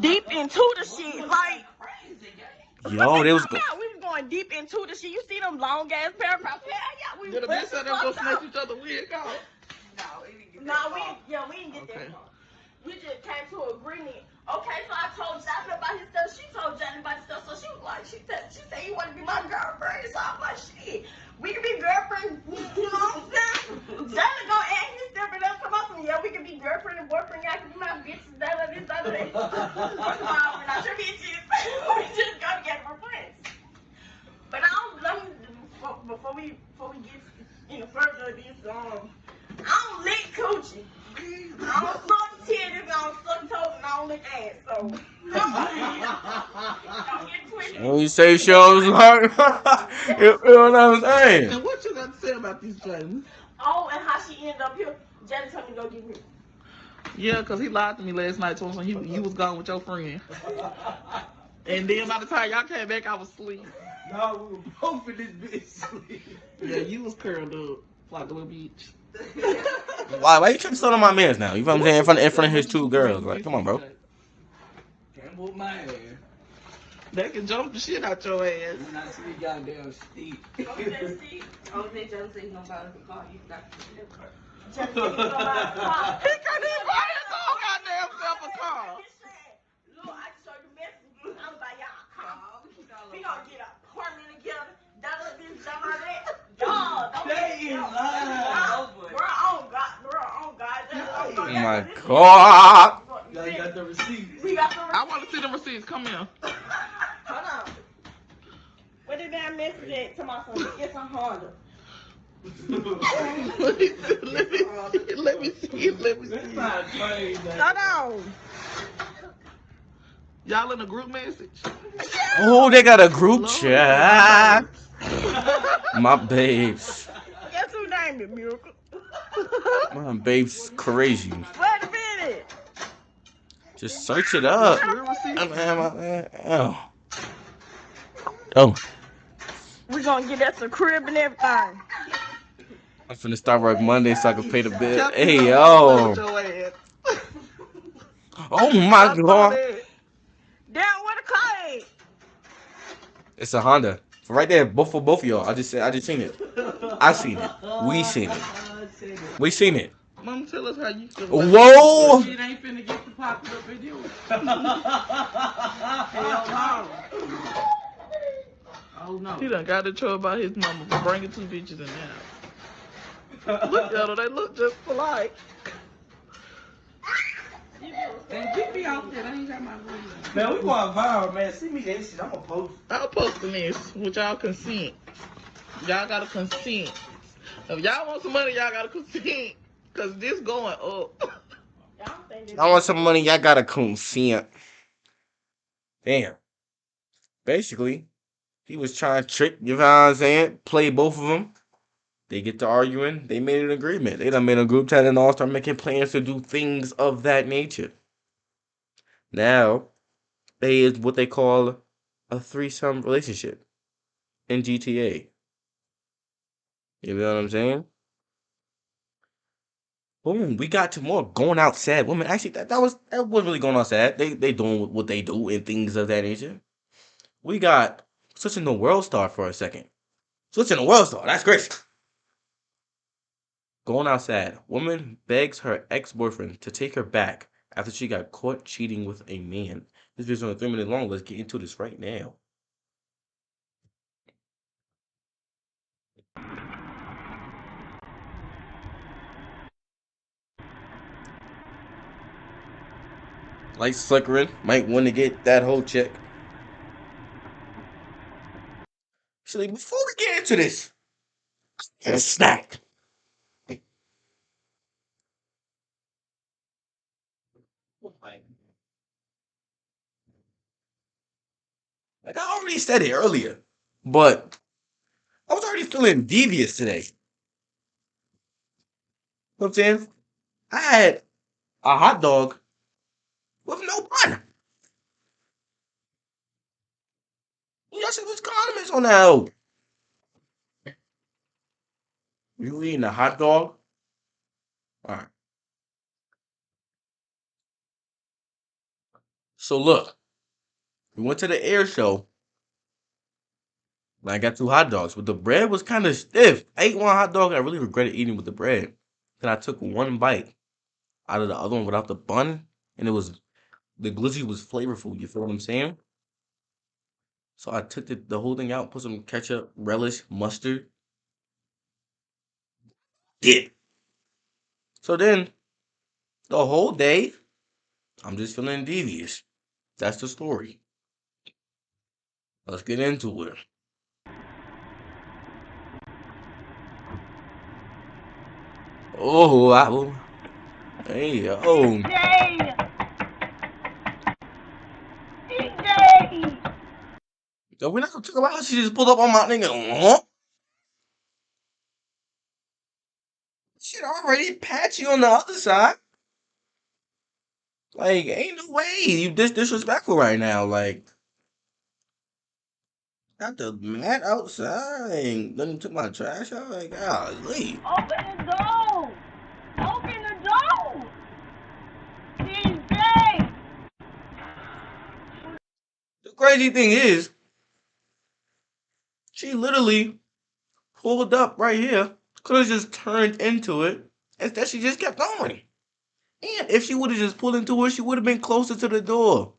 Deep into the shit, like Yo, they was we was going deep into the shit. You see them long ass paragraphs? Yeah, we Did the bitch said they was gonna snatch each other wig off? No, we didn't get that far. We just came to an agreement. Okay, so I told Johnny about his stuff. She told Johnny about his stuff. So she was like, she said you want to be my girlfriend. So I'm like, shit, we can be girlfriend. You know what I'm saying? Johnny gonna ask his stuff and they'll come up to me. Yeah, we can be girlfriend and boyfriend. Y'all can be my bitches. That. First of all, we're not your bitches. We just go together for friends. But before we get any further, this I don't lick coochie. I don't suck titties, I don't suck toes, and I don't lick ass. So don't get twisted. when you say shows like you know what I'm saying? And what you got to say about these James? Oh, and how she ended up here. Jenny told me to go get me. Yeah, because he lied to me last night. Told me you was gone with your friend. And then by the time y'all came back, I was asleep. No, we were both in this bitch sleep. Yeah, you was curled up like a little bitch. Why you trying to start on my mans now? You know what I'm saying? In front of his two girls. Like, come on, bro. Can't whoop my ass. They can jump the shit out your ass. When I see goddamn Steve. Oh, that Steve? Oh, that Jenny said he's gonna buy us a car. You got Jenny said he's gonna buy us a car. He couldn't even buy his own goddamn self a car. Look, I showed you messages. I'm buy y'all a car. We gonna get an apartment together. Dollar this, dollar that. Y'all, don't They is lying. Bro, Oh my God. Y'all got the receipt. We got the receipt. I want to see the receipts. Come here. Hold on. What did that message at? To my son, it's a Honda. Let me see. That's not crazy. Hold on. Y'all in a group message? Oh, they got a group chat. My babes. Guess who named it, Miracle? My babes crazy. Wait a minute. Just search it up. Oh. We're gonna get us a crib and everything. I'm finna start work Monday so I can pay the bill. Hey, yo. Oh my God. Damn, what a car is? It's a Honda. Right there, both of y'all. I just seen it. I seen it. We seen it. We seen it. Mom, tell us how you feel. Whoa! Shit ain't finna get the popping up in you. Oh no. He done got in trouble about his mama for bringing two bitches in the house. Look at her, they look just alike. Man, get me off there. I ain't got my money. Man, we going viral, man. See me that shit. I'm gonna post. I'll post this with y'all consent. Y'all gotta consent. If y'all want some money, y'all gotta consent. Cause this going up. I want some money. Y'all gotta consent. Damn. Basically, he was trying to trick, you know what I'm saying? Play both of them. They get to arguing. They made an agreement. They done made a group chat and all start making plans to do things of that nature. Now, they is what they call a threesome relationship in GTA. You know what I'm saying? Boom, we got to more going out sad women. Actually, that wasn't really going out sad. They doing what they do and things of that nature. We got switching the world star for a second. Switching the world star. That's crazy. Going outside. Woman begs her ex-boyfriend to take her back after she got caught cheating with a man. This video's only 3 minutes long. Let's get into this right now. Lights flickering. Might want to get that whole check. Actually, before we get into this, get a snack. Like I already said it earlier, but I was already feeling devious today. You know what I'm saying? I had a hot dog with no bun. Y'all said there's condiments on that hoe. You eating a hot dog? All right. So look, we went to the air show. And I got 2 hot dogs, but the bread was kind of stiff. I ate 1 hot dog. And I really regretted eating with the bread. Then I took 1 bite out of the other one without the bun, and the glizzy was flavorful. You feel what I'm saying? So I took the whole thing out, put some ketchup, relish, mustard, dip. So then the whole day, I'm just feeling devious. That's the story. Let's get into it. Oh, hey, oh. DJ! So we're not gonna talk about how she just pulled up on my nigga. Huh? Shit already patchy on the other side. Like, ain't no way you disrespectful right now. Like, got the mat outside. Then took my trash out. Like, golly. Open the door! Open the door! DJ! The crazy thing is, she literally pulled up right here. Could have just turned into it. Instead, she just kept going. And if she would have just pulled into it, she would have been closer to the door.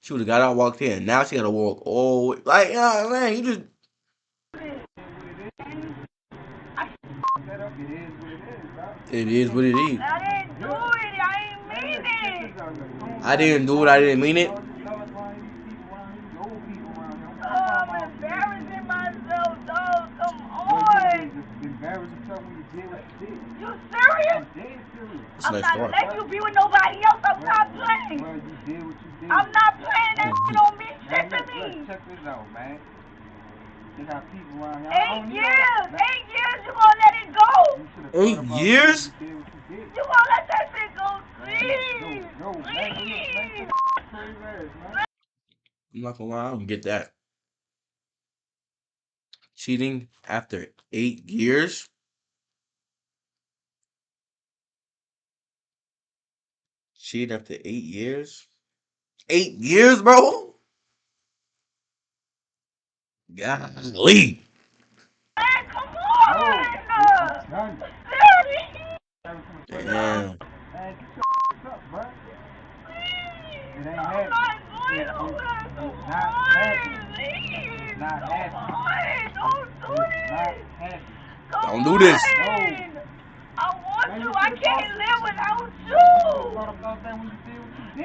She would have got out, walked in. Now she got to walk all the way. Like, man, you just. It is what it is. I didn't do it. I didn't mean it. I didn't do it. I didn't mean it. Oh, I'm embarrassing myself, though. Come on. You serious? It's a I'm nice not car. letting you be with nobody else. I'm not playing. I'm not playing. That shit don't mean shit to me. Check this out, man. They got people around here. 8 years. 8 years. You gonna let it go? 8 years? You gonna let that shit go? Please. No, Please. I'm not gonna lie, I don't get that. Cheating after 8 years? Cheating after 8 years? 8 years, bro? Golly. Man, come on. Damn. Don't do this. I want you. I can't live without you.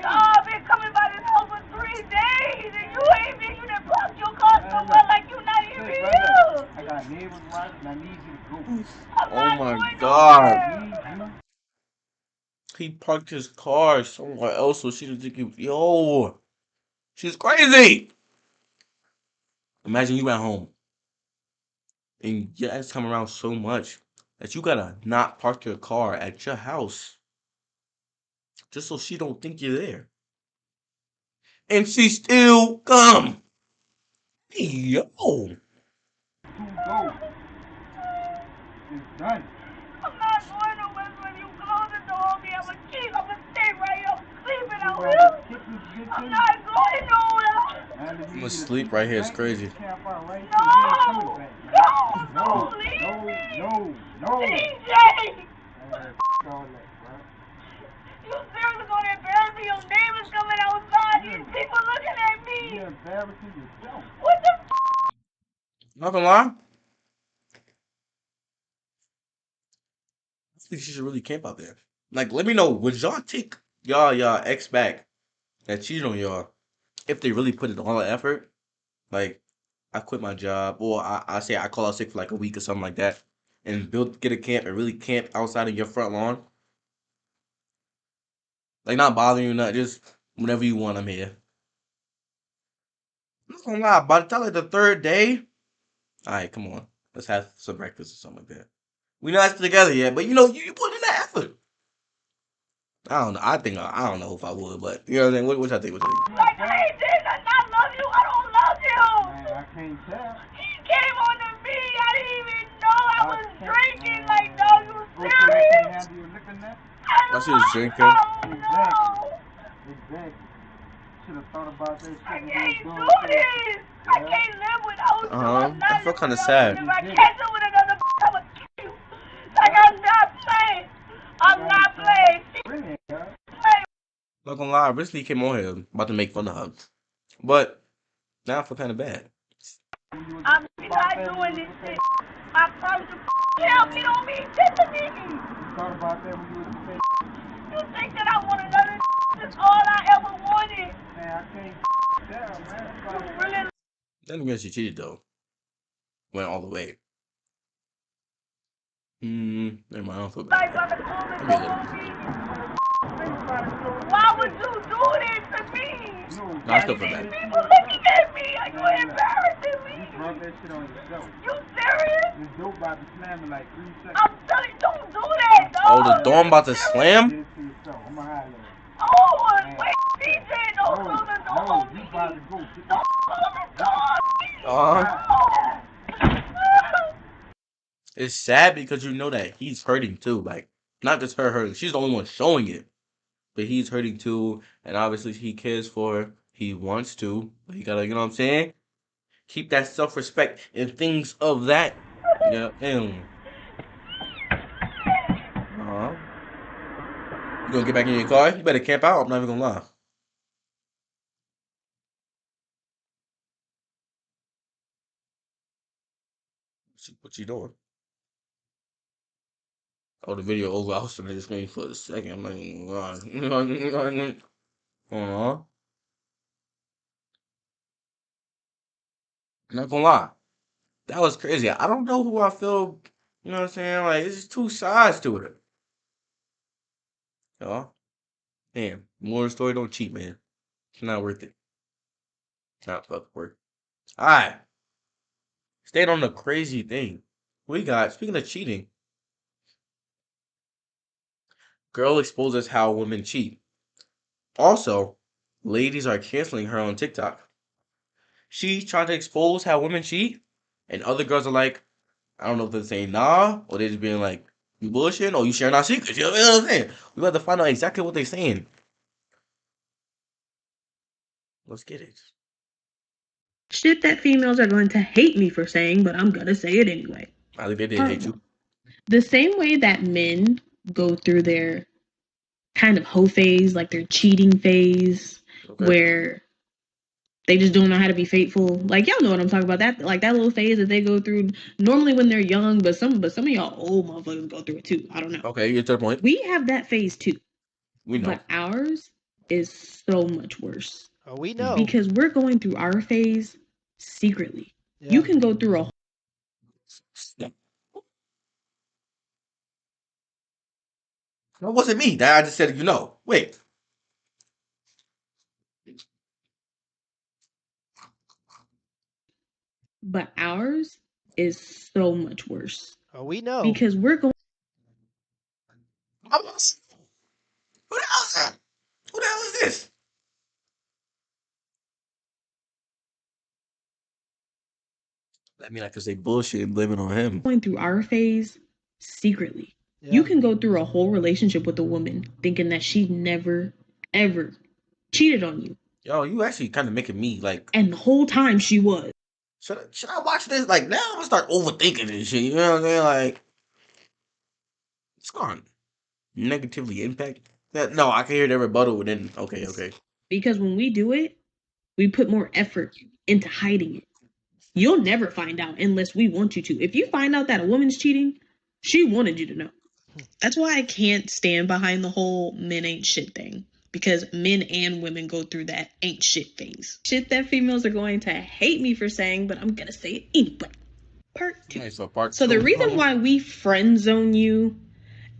I've been coming by this house for 3 days, and you ain't been. You done parked your car somewhere like you not even here. I got neighbors watching. I need you to go. Oh my God. He parked his car somewhere else so she didn't think he was. Yo. She's crazy. Imagine you at home. And your ex come around so much that you gotta not park your car at your house just so she don't think you're there. And she still come. Hey, yo. To go. It's done. I'm not going nowhere when you close the door on me. I'm gonna stay right here. I'm sleeping out here. I'm not going nowhere. I'm gonna sleep right here. It's crazy. No. Don't leave me. No. DJ. You seriously gonna embarrass me? Your neighbors coming outside these people looking at me? You're embarrassing yourself. What the Not gonna lie. I think she should really camp out there. Like, let me know, would y'all take y'all ex back that cheated on y'all if they really put in all the effort? Like, I quit my job, or I say I call out sick for like a week or something like that, and get a camp and really camp outside of your front lawn. Like, not bothering you, not just whenever you want, I'm here. I'm not gonna lie, by the time like the third day, alright, come on. Let's have some breakfast or something like that. We're not together yet, but you know, you put in the effort. I don't know. I don't know if I would, but you know what I'm saying? What y'all think? What y'all think? Like, hey, did I not love you? I don't love you. Man, I can't tell. He came on to me. I didn't even know I was drinking. Like, no, you serious? I she was drinking. Exactly. Should have thought about that shit. I can't do this. I can't live without you. I'm not I feel kind of living sad. If I catch up with another, I would kill you. Like, I'm not playing. I'm not playing. Not gonna lie, I originally came on here about to make fun of her, but now I feel kind of bad. I'm not doing this shit. I promise you, help me, don't mean shit to me. You thought about that when you was a kid? You think that I want another? That's all I ever wanted. Man, I can't tell, man. You really Then again, she cheated though. Went all the way. Never mind, I don't feel bad. like the Why would you do this to me? No, I still feel bad. People looking at me. Are you embarrassing me? You brought that shit on yourself. You serious? This dope about to slam in like 3 seconds. I'm telling you, don't do that, dog. Oh, the dorm about to slam? Did it to yourself. I'm gonna highlight it. Oh, wait, DJ, don't close the door No, on you me. about to go. Don't close the door. It's sad because you know that he's hurting too. Like, not just her hurting. She's the only one showing it. But he's hurting too. And obviously he cares for her. He wants to. But you gotta, you know what I'm saying? Keep that self-respect and things of that. Yeah. You gonna get back in your car? You better camp out. I'm not even gonna lie. What you doing? Oh, the video over. I was on the screen for a second. I'm like, not gonna lie. That was crazy. I don't know who I feel, you know what I'm saying? Like, it's just two sides to it. Damn. More story, don't cheat, man. It's not worth it. It's not fucking worth it. Alright. Staying on the crazy thing. We got, speaking of cheating, girl exposes how women cheat. Also, ladies are canceling her on TikTok. She tried to expose how women cheat, and other girls are like, I don't know if they're saying nah, or they're just being like, you bullshitting, or you sharing our secrets. You know what I'm saying? We got to find out exactly what they're saying. Let's get it. Shit that females are going to hate me for saying, but I'm gonna say it anyway. I think they did hate you. The same way that men go through their kind of hoe phase, like their cheating phase, where they just don't know how to be faithful. Like, y'all know what I'm talking about. That, like, that little phase that they go through normally when they're young, but some of y'all old motherfuckers go through it too. I don't know. Okay, you get to the point. We have that phase too. We know. But ours is so much worse. Oh, we know. Because we're going through our phase secretly. Yeah. You can go through a That wasn't me. That I just said, you know. Wait. But ours is so much worse. Oh, we know. Because we're going. Who the hell is that? Who the hell is this? I mean, because they bullshit and blaming on him. Going through our phase secretly. Yeah. You can go through a whole relationship with a woman thinking that she never, ever cheated on you. Yo, you actually kind of making me like. And the whole time she was. Should I watch this? Like, now I'm gonna start overthinking this shit. You know what I'm saying? Like, it's gone. Negatively impact that. No, I can hear the rebuttal, and then okay. Because when we do it, we put more effort into hiding it. You'll never find out unless we want you to. If you find out that a woman's cheating, she wanted you to know. That's why I can't stand behind the whole men ain't shit thing. Because men and women go through that ain't shit phase. Shit that females are going to hate me for saying, but I'm gonna say it anyway. Part 2. Nice, so part so 2. The reason why we friend zone you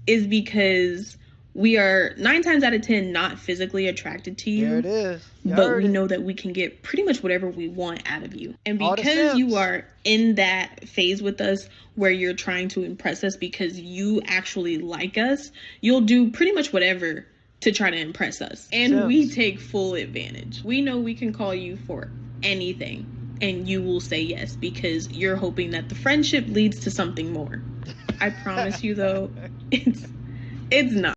is because we are 9 times out of 10 not physically attracted to you. There it is. But we know that we can get pretty much whatever we want out of you. And because you are in that phase with us where you're trying to impress us because you actually like us, you'll do pretty much whatever to try to impress us. And we take full advantage. We know we can call you for anything and you will say yes because you're hoping that the friendship leads to something more. I promise you though, it's not.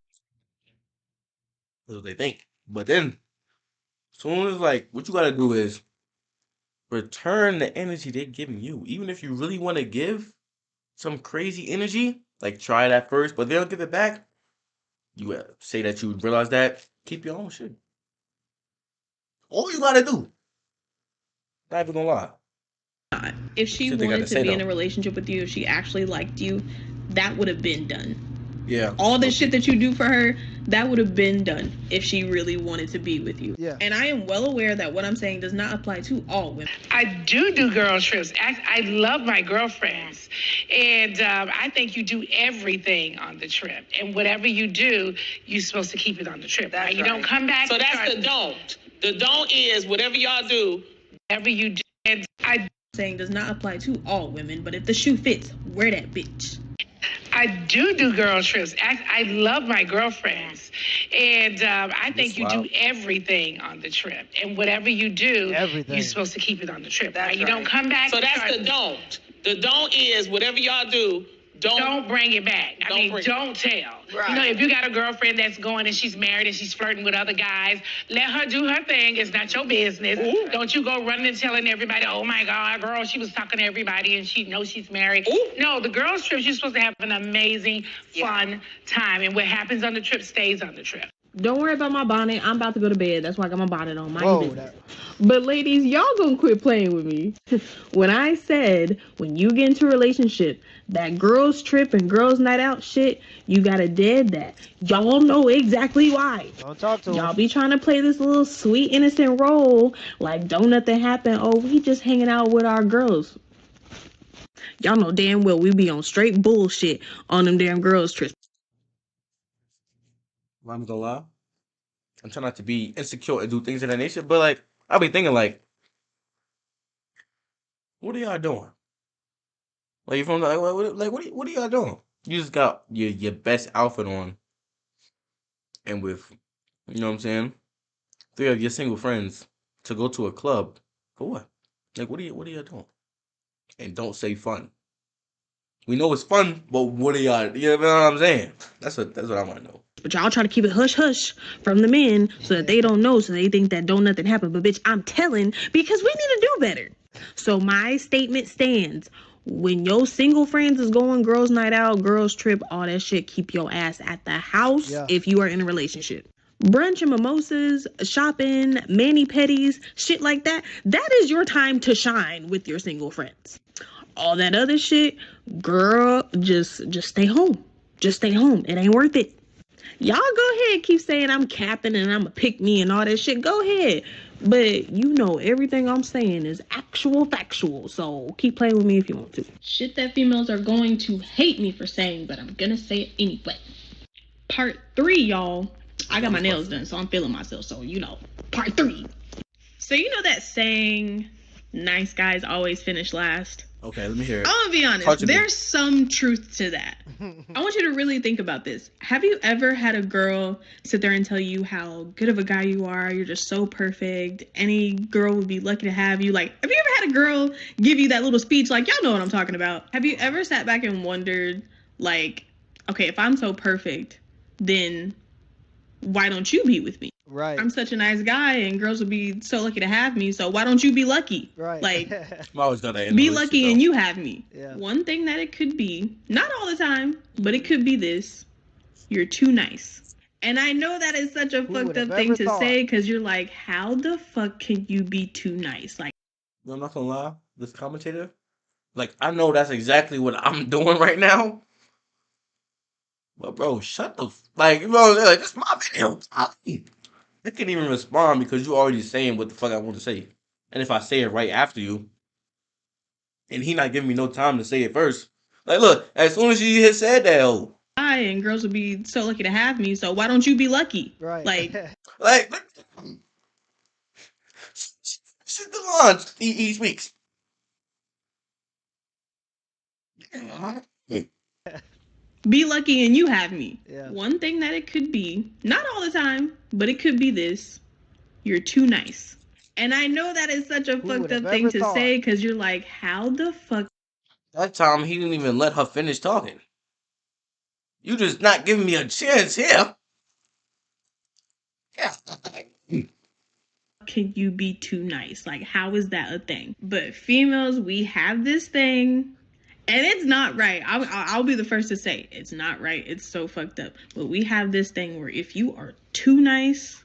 That's what they think. But then, as soon as like, what you gotta do is return the energy they're giving you. Even if you really want to give some crazy energy, like try that first, but they don't give it back. You say that you realize that. Keep your own shit. All you gotta do. Not even gonna lie. If she wanted to be in a relationship with you, if she actually liked you, that would have been done. Yeah. All the shit that you do for her, that would have been done if she really wanted to be with you. Yeah. And I am well aware that what I'm saying does not apply to all women. I do girl trips. I love my girlfriends. And I think you do everything on the trip. And whatever you do, you're supposed to keep it on the trip. That's you right. don't come back. So that's the don't. The don't is whatever y'all do. Whatever you do. And I saying does not apply to all women, but if the shoe fits, wear that bitch. I do girl trips. I love my girlfriends. And I think you do everything on the trip. And whatever you do, you're supposed to keep it on the trip. You don't come back. So that's the don't. The don't is whatever y'all do, don't bring it back. Don't tell. Right. You know, if you got a girlfriend that's going and she's married and she's flirting with other guys, let her do her thing. It's not your business. Ooh. Don't you go running and telling everybody, oh my God, girl, she was talking to everybody and she knows she's married. Ooh. No, the girls' trip, you're supposed to have an amazing, fun time. And what happens on the trip stays on the trip. Don't worry about my bonnet. I'm about to go to bed. That's why I got my bonnet on. But ladies, y'all gonna quit playing with me. When I said, when you get into a relationship, that girls trip and girls night out shit, you gotta dead that. Y'all know exactly why. Don't talk to y'all be trying to play this little sweet innocent role like don't nothing happen. Oh, we just hanging out with our girls. Y'all know damn well we be on straight bullshit on them damn girls trips. I'm gonna lie. I'm trying not to be insecure and do things of that nature, but like I'll be thinking like, what are y'all doing? Like from like what are y'all doing? You just got your best outfit on, and with, you know what I'm saying, 3 of your single friends to go to a club for what? Like what are y'all doing? And don't say fun. We know it's fun, but what are y'all? You know what I'm saying? That's what I want to know. But y'all try to keep it hush hush from the men so that they don't know, so they think that don't nothing happen. But bitch, I'm telling because we need to do better. So my statement stands. When your single friends is going girls night out, girls trip, all that shit, keep your ass at the house if you are in a relationship. Brunch and mimosas, shopping, mani-pedis, shit like that. That is your time to shine with your single friends. All that other shit, girl, just stay home. Just stay home. It ain't worth it. Y'all go ahead, keep saying I'm capping and I'm a pick me and all that shit. Go ahead. But you know everything I'm saying is actual factual. So keep playing with me if you want to. Shit that females are going to hate me for saying, but I'm gonna say it anyway. Part 3, y'all. I got my nails done, so I'm feeling myself. So, you know, part 3. So you know that saying, nice guys always finish last? Okay, let me hear it. I'm gonna be honest. There's some truth to that. I want you to really think about this. Have you ever had a girl sit there and tell you how good of a guy you are? You're just so perfect. Any girl would be lucky to have you. Like, have you ever had a girl give you that little speech? Like, y'all know what I'm talking about. Have you ever sat back and wondered, like, okay, if I'm so perfect, then why don't you be with me? Right. I'm such a nice guy and girls would be so lucky to have me. So why don't you be lucky? Right. Like, I'm always gonna be lucky and you have me. Yeah. One thing that it could be, not all the time, but it could be this: you're too nice. And I know that is such a fucked up thing to say because you're like, how the fuck can you be too nice? Like, I'm not gonna lie, this commentator, like, I know that's exactly what I'm doing right now. But bro, shut the like, bro, like, this my video. I can't even respond because you already saying what the fuck I want to say. And if I say it right after you, and he not giving me no time to say it first, like, look, as soon as you had said that, oh, and girls would be so lucky to have me. So why don't you be lucky? Right. like, shit the launch. He speaks. Be lucky and you have me. Yeah. One thing that it could be, not all the time, but it could be this: you're too nice. And I know that is such a fucked up thing to say because you're like, how the fuck? That time he didn't even let her finish talking. You just not giving me a chance here. Yeah. Can you be too nice? Like, how is that a thing? But females, we have this thing, and it's not right. I'll be the first to say it's not right. It's so fucked up. But we have this thing where if you are too nice,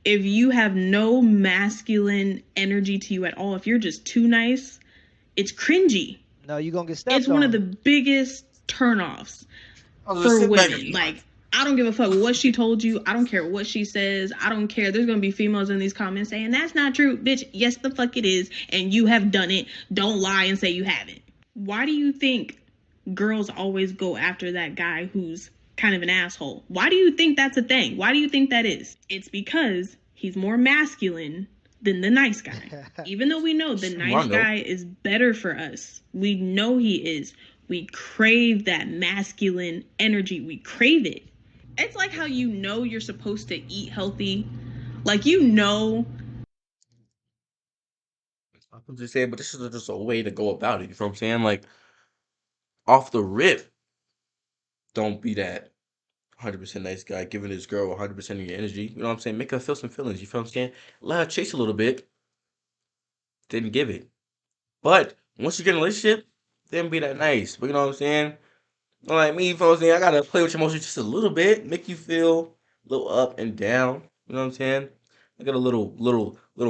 if you have no masculine energy to you at all, if you're just too nice, it's cringy. No, you're gonna get stepped It's one of the biggest turnoffs for women. Like, I don't give a fuck what she told you. I don't care what she says. I don't care. There's gonna be females in these comments saying that's not true. Bitch, yes the fuck it is. And you have done it. Don't lie and say you haven't. Why do you think girls always go after that guy who's kind of an asshole? Why do you think that's a thing? Why do you think that is? It's because he's more masculine than the nice guy. Even though we know the nice guy is better for us. We know he is. We crave that masculine energy. We crave it. It's like how you know you're supposed to eat healthy. Like, you know. I'm just saying, but this is just a way to go about it. You know what I'm saying? Like, off the rip, don't be that 100% nice guy giving this girl 100% of your energy. You know what I'm saying? Make her feel some feelings. You feel what I'm saying? Let her chase a little bit. Didn't give it. But once you get in a relationship, then be that nice. But you know what I'm saying? Like me, you feel what I'm saying? I gotta play with your emotions just a little bit, make you feel a little up and down. You know what I'm saying? I got a little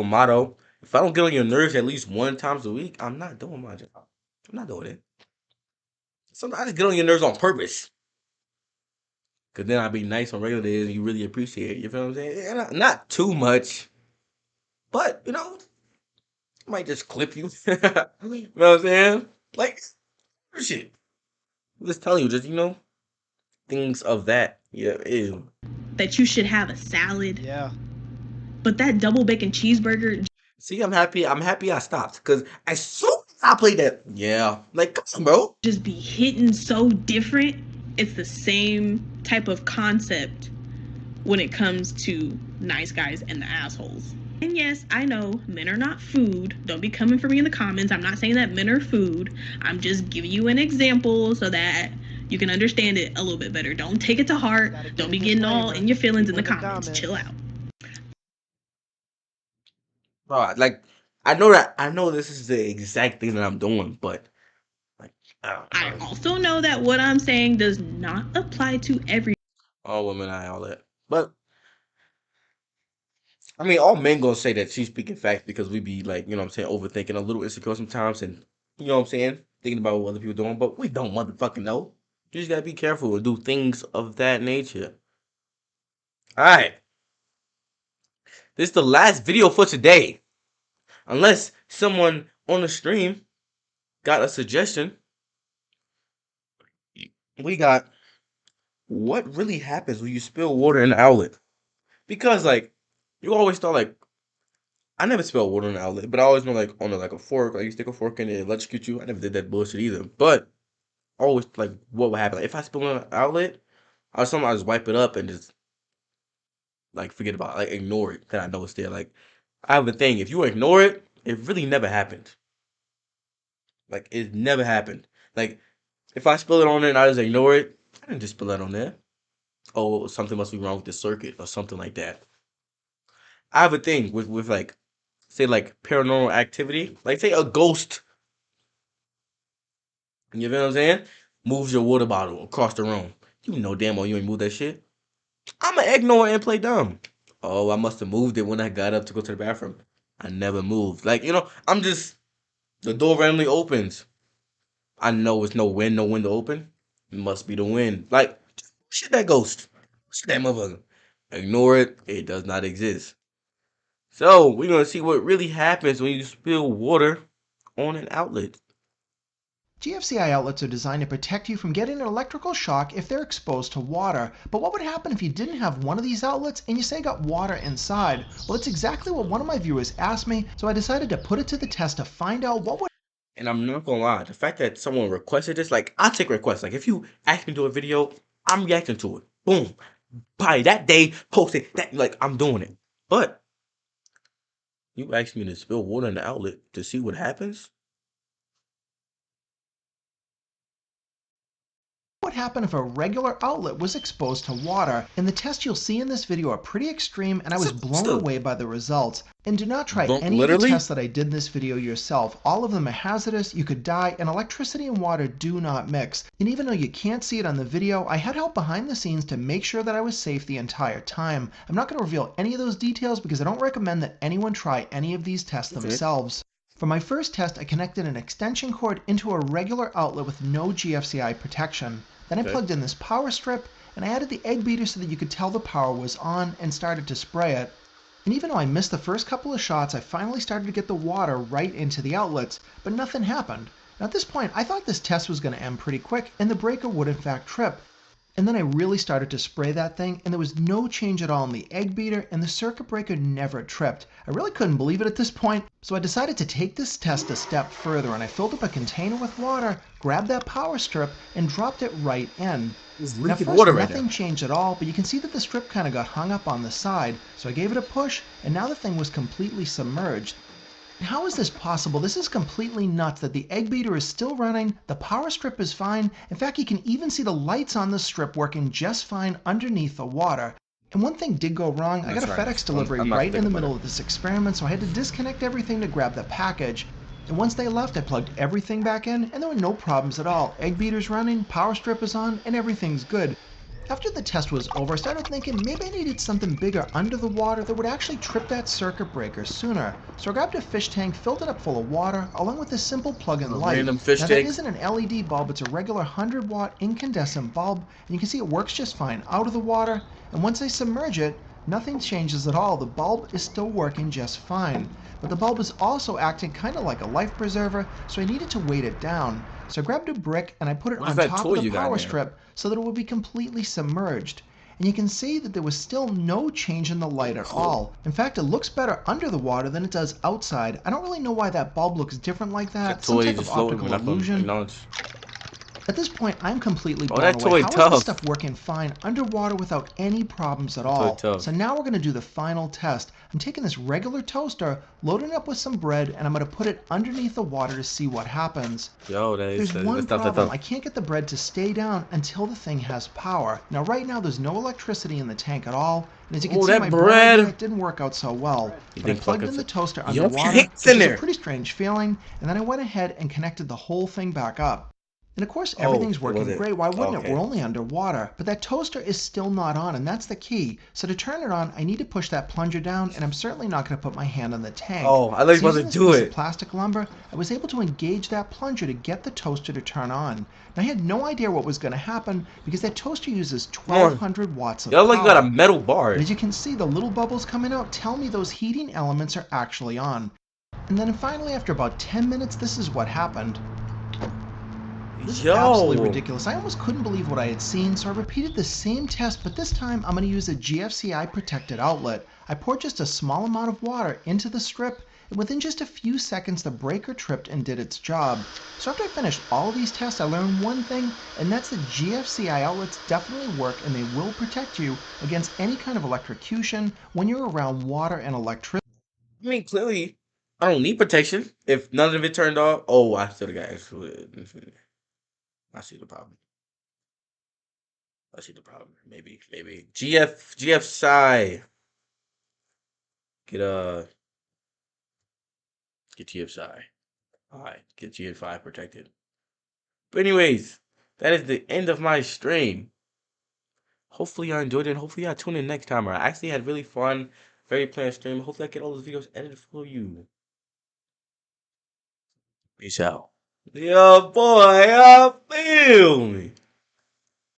motto. If I don't get on your nerves at least one times a week, I'm not doing my job. I'm not doing it. Sometimes I just get on your nerves on purpose. Cause then I'll be nice on regular days and you really appreciate it. You feel what I'm saying? Yeah, not too much. But, you know, I might just clip you. You know what I'm saying? Like, shit. I'm just telling you, just, you know, things of that. Yeah, ew. That you should have a salad. Yeah. But that double bacon cheeseburger. See, I'm happy I stopped. Cause as soon as I played that, yeah. Like, come on, bro. Just be hitting so different. It's the same type of concept when it comes to nice guys and the assholes. And yes, I know men are not food. Don't be coming for me in the comments. I'm not saying that men are food. I'm just giving you an example so that you can understand it a little bit better. Don't take it to heart. Don't be getting all in your feelings in the comments. Chill out. Bro, like, I know this is the exact thing that I'm doing, but like, I also know that what I'm saying does not apply to every all women, all that. But I mean, all men gonna say that she's speaking facts because we be like, you know what I'm saying, overthinking, a little insecure sometimes, and you know what I'm saying, thinking about what other people doing, but we don't motherfucking know. You just gotta be careful and do things of that nature. Alright. This is the last video for today. Unless someone on the stream got a suggestion. We got what really happens when you spill water in the outlet. Because like you always thought like I never spilled water in the outlet, but I always know like on a fork, like you stick a fork in it, electrocute you. I never did that bullshit either. But always like what would happen? Like, if I spill in an outlet, I sometimes just wipe it up and just like forget about it, like ignore it because I know it's there. Like I have a thing. If you ignore it, it really never happened. Like it never happened. Like if I spill it on there and I just ignore it, I didn't just spill it on there. Oh, something must be wrong with the circuit or something like that. I have a thing with like, say like paranormal activity. Like say a ghost. You know what I'm saying? Moves your water bottle across the room. You know damn well you ain't move that shit. I'ma ignore it and play dumb. Oh, I must have moved it when I got up to go to the bathroom. I never moved. Like, I'm just the door randomly opens. I know it's no window open. It must be the wind. Like, shit that ghost. Shit that motherfucker. Ignore it. It does not exist. So, we're gonna see what really happens when you spill water on an outlet. GFCI outlets are designed to protect you from getting an electrical shock if they're exposed to water. But what would happen if you didn't have one of these outlets and you say got water inside? Well, that's exactly what one of my viewers asked me, so I decided to put it to the test to find out what would. And I'm not gonna lie, the fact that someone requested this, like, I'll take requests. Like, if you ask me to do a video, I'm reacting to it. Boom. By that day, post it. That, like, I'm doing it. But you asked me to spill water in the outlet to see what happens? What would happen if a regular outlet was exposed to water? And the tests you'll see in this video are pretty extreme, and I was blown away by the results. And do not try any of the tests that I did in this video yourself. All of them are hazardous, you could die, and electricity and water do not mix. And even though you can't see it on the video, I had help behind the scenes to make sure that I was safe the entire time. I'm not going to reveal any of those details because I don't recommend that anyone try any of these tests themselves. For my first test, I connected an extension cord into a regular outlet with no GFCI protection. Then I plugged in this power strip, and I added the egg beater so that you could tell the power was on and started to spray it. And even though I missed the first couple of shots, I finally started to get the water right into the outlets, but nothing happened. Now at this point, I thought this test was going to end pretty quick, and the breaker would in fact trip. And then I really started to spray that thing, and there was no change at all in the egg beater, and the circuit breaker never tripped. I really couldn't believe it at this point, so I decided to take this test a step further, and I filled up a container with water, grabbed that power strip, and dropped it right in. Now first, nothing changed at all, but you can see that the strip kind of got hung up on the side, so I gave it a push, and now the thing was completely submerged. How is this possible? This is completely nuts that the egg beater is still running, the power strip is fine. In fact, you can even see the lights on the strip working just fine underneath the water. And one thing did go wrong. I got a FedEx delivery right in the middle of this experiment, so I had to disconnect everything to grab the package. And once they left, I plugged everything back in, and there were no problems at all. Egg beater's running, power strip is on, and everything's good. After the test was over, I started thinking maybe I needed something bigger under the water that would actually trip that circuit breaker sooner. So I grabbed a fish tank, filled it up full of water, along with a simple plug-in light. Now that isn't an LED bulb, it's a regular 100-watt incandescent bulb, and you can see it works just fine out of the water, and once I submerge it, nothing changes at all. The bulb is still working just fine. But the bulb is also acting kind of like a life preserver, so I needed to weight it down. So I grabbed a brick and I put it on top of the power strip so that it would be completely submerged. And you can see that there was still no change in the light at all. In fact, it looks better under the water than it does outside. I don't really know why that bulb looks different like that. Some type of optical illusion. At this point, I'm completely blown away. How is this stuff working fine underwater without any problems at all? So now we're going to do the final test. I'm taking this regular toaster, loading it up with some bread, and I'm going to put it underneath the water to see what happens. There's one problem. I can't get the bread to stay down until the thing has power. Now right now there's no electricity in the tank at all. And as you can see, my bread it didn't work out so well. But I plugged in the toaster underwater, which is a pretty strange feeling, and then I went ahead and connected the whole thing back up. And of course, everything's working great. Why wouldn't it? We're only underwater. But that toaster is still not on, and that's the key. So to turn it on, I need to push that plunger down, and I'm certainly not going to put my hand on the tank. Oh, I thought you were supposed to do it. Plastic lumber, I was able to engage that plunger to get the toaster to turn on. Now, I had no idea what was going to happen because that toaster uses 1200 watts of power. Like you got a metal bar. And as you can see, the little bubbles coming out tell me those heating elements are actually on. And then finally, after about 10 minutes, this is what happened. This is absolutely ridiculous. I almost couldn't believe what I had seen, so I repeated the same test, but this time I'm going to use a GFCI protected outlet. I poured just a small amount of water into the strip, and within just a few seconds the breaker tripped and did its job. So after I finished all of these tests, I learned one thing, and that's that GFCI outlets definitely work and they will protect you against any kind of electrocution when you're around water and electricity. I mean, clearly, I don't need protection. If none of it turned off, I still got I see the problem. Maybe. GF Psi. Get GF Psi. Alright, get GF Psi protected. But anyways, that is the end of my stream. hopefully y'all enjoyed it. And hopefully y'all tune in next time. I actually had really fun, very planned stream. Hopefully I get all those videos edited for you. Peace out. Yo, boy, y'all feel me.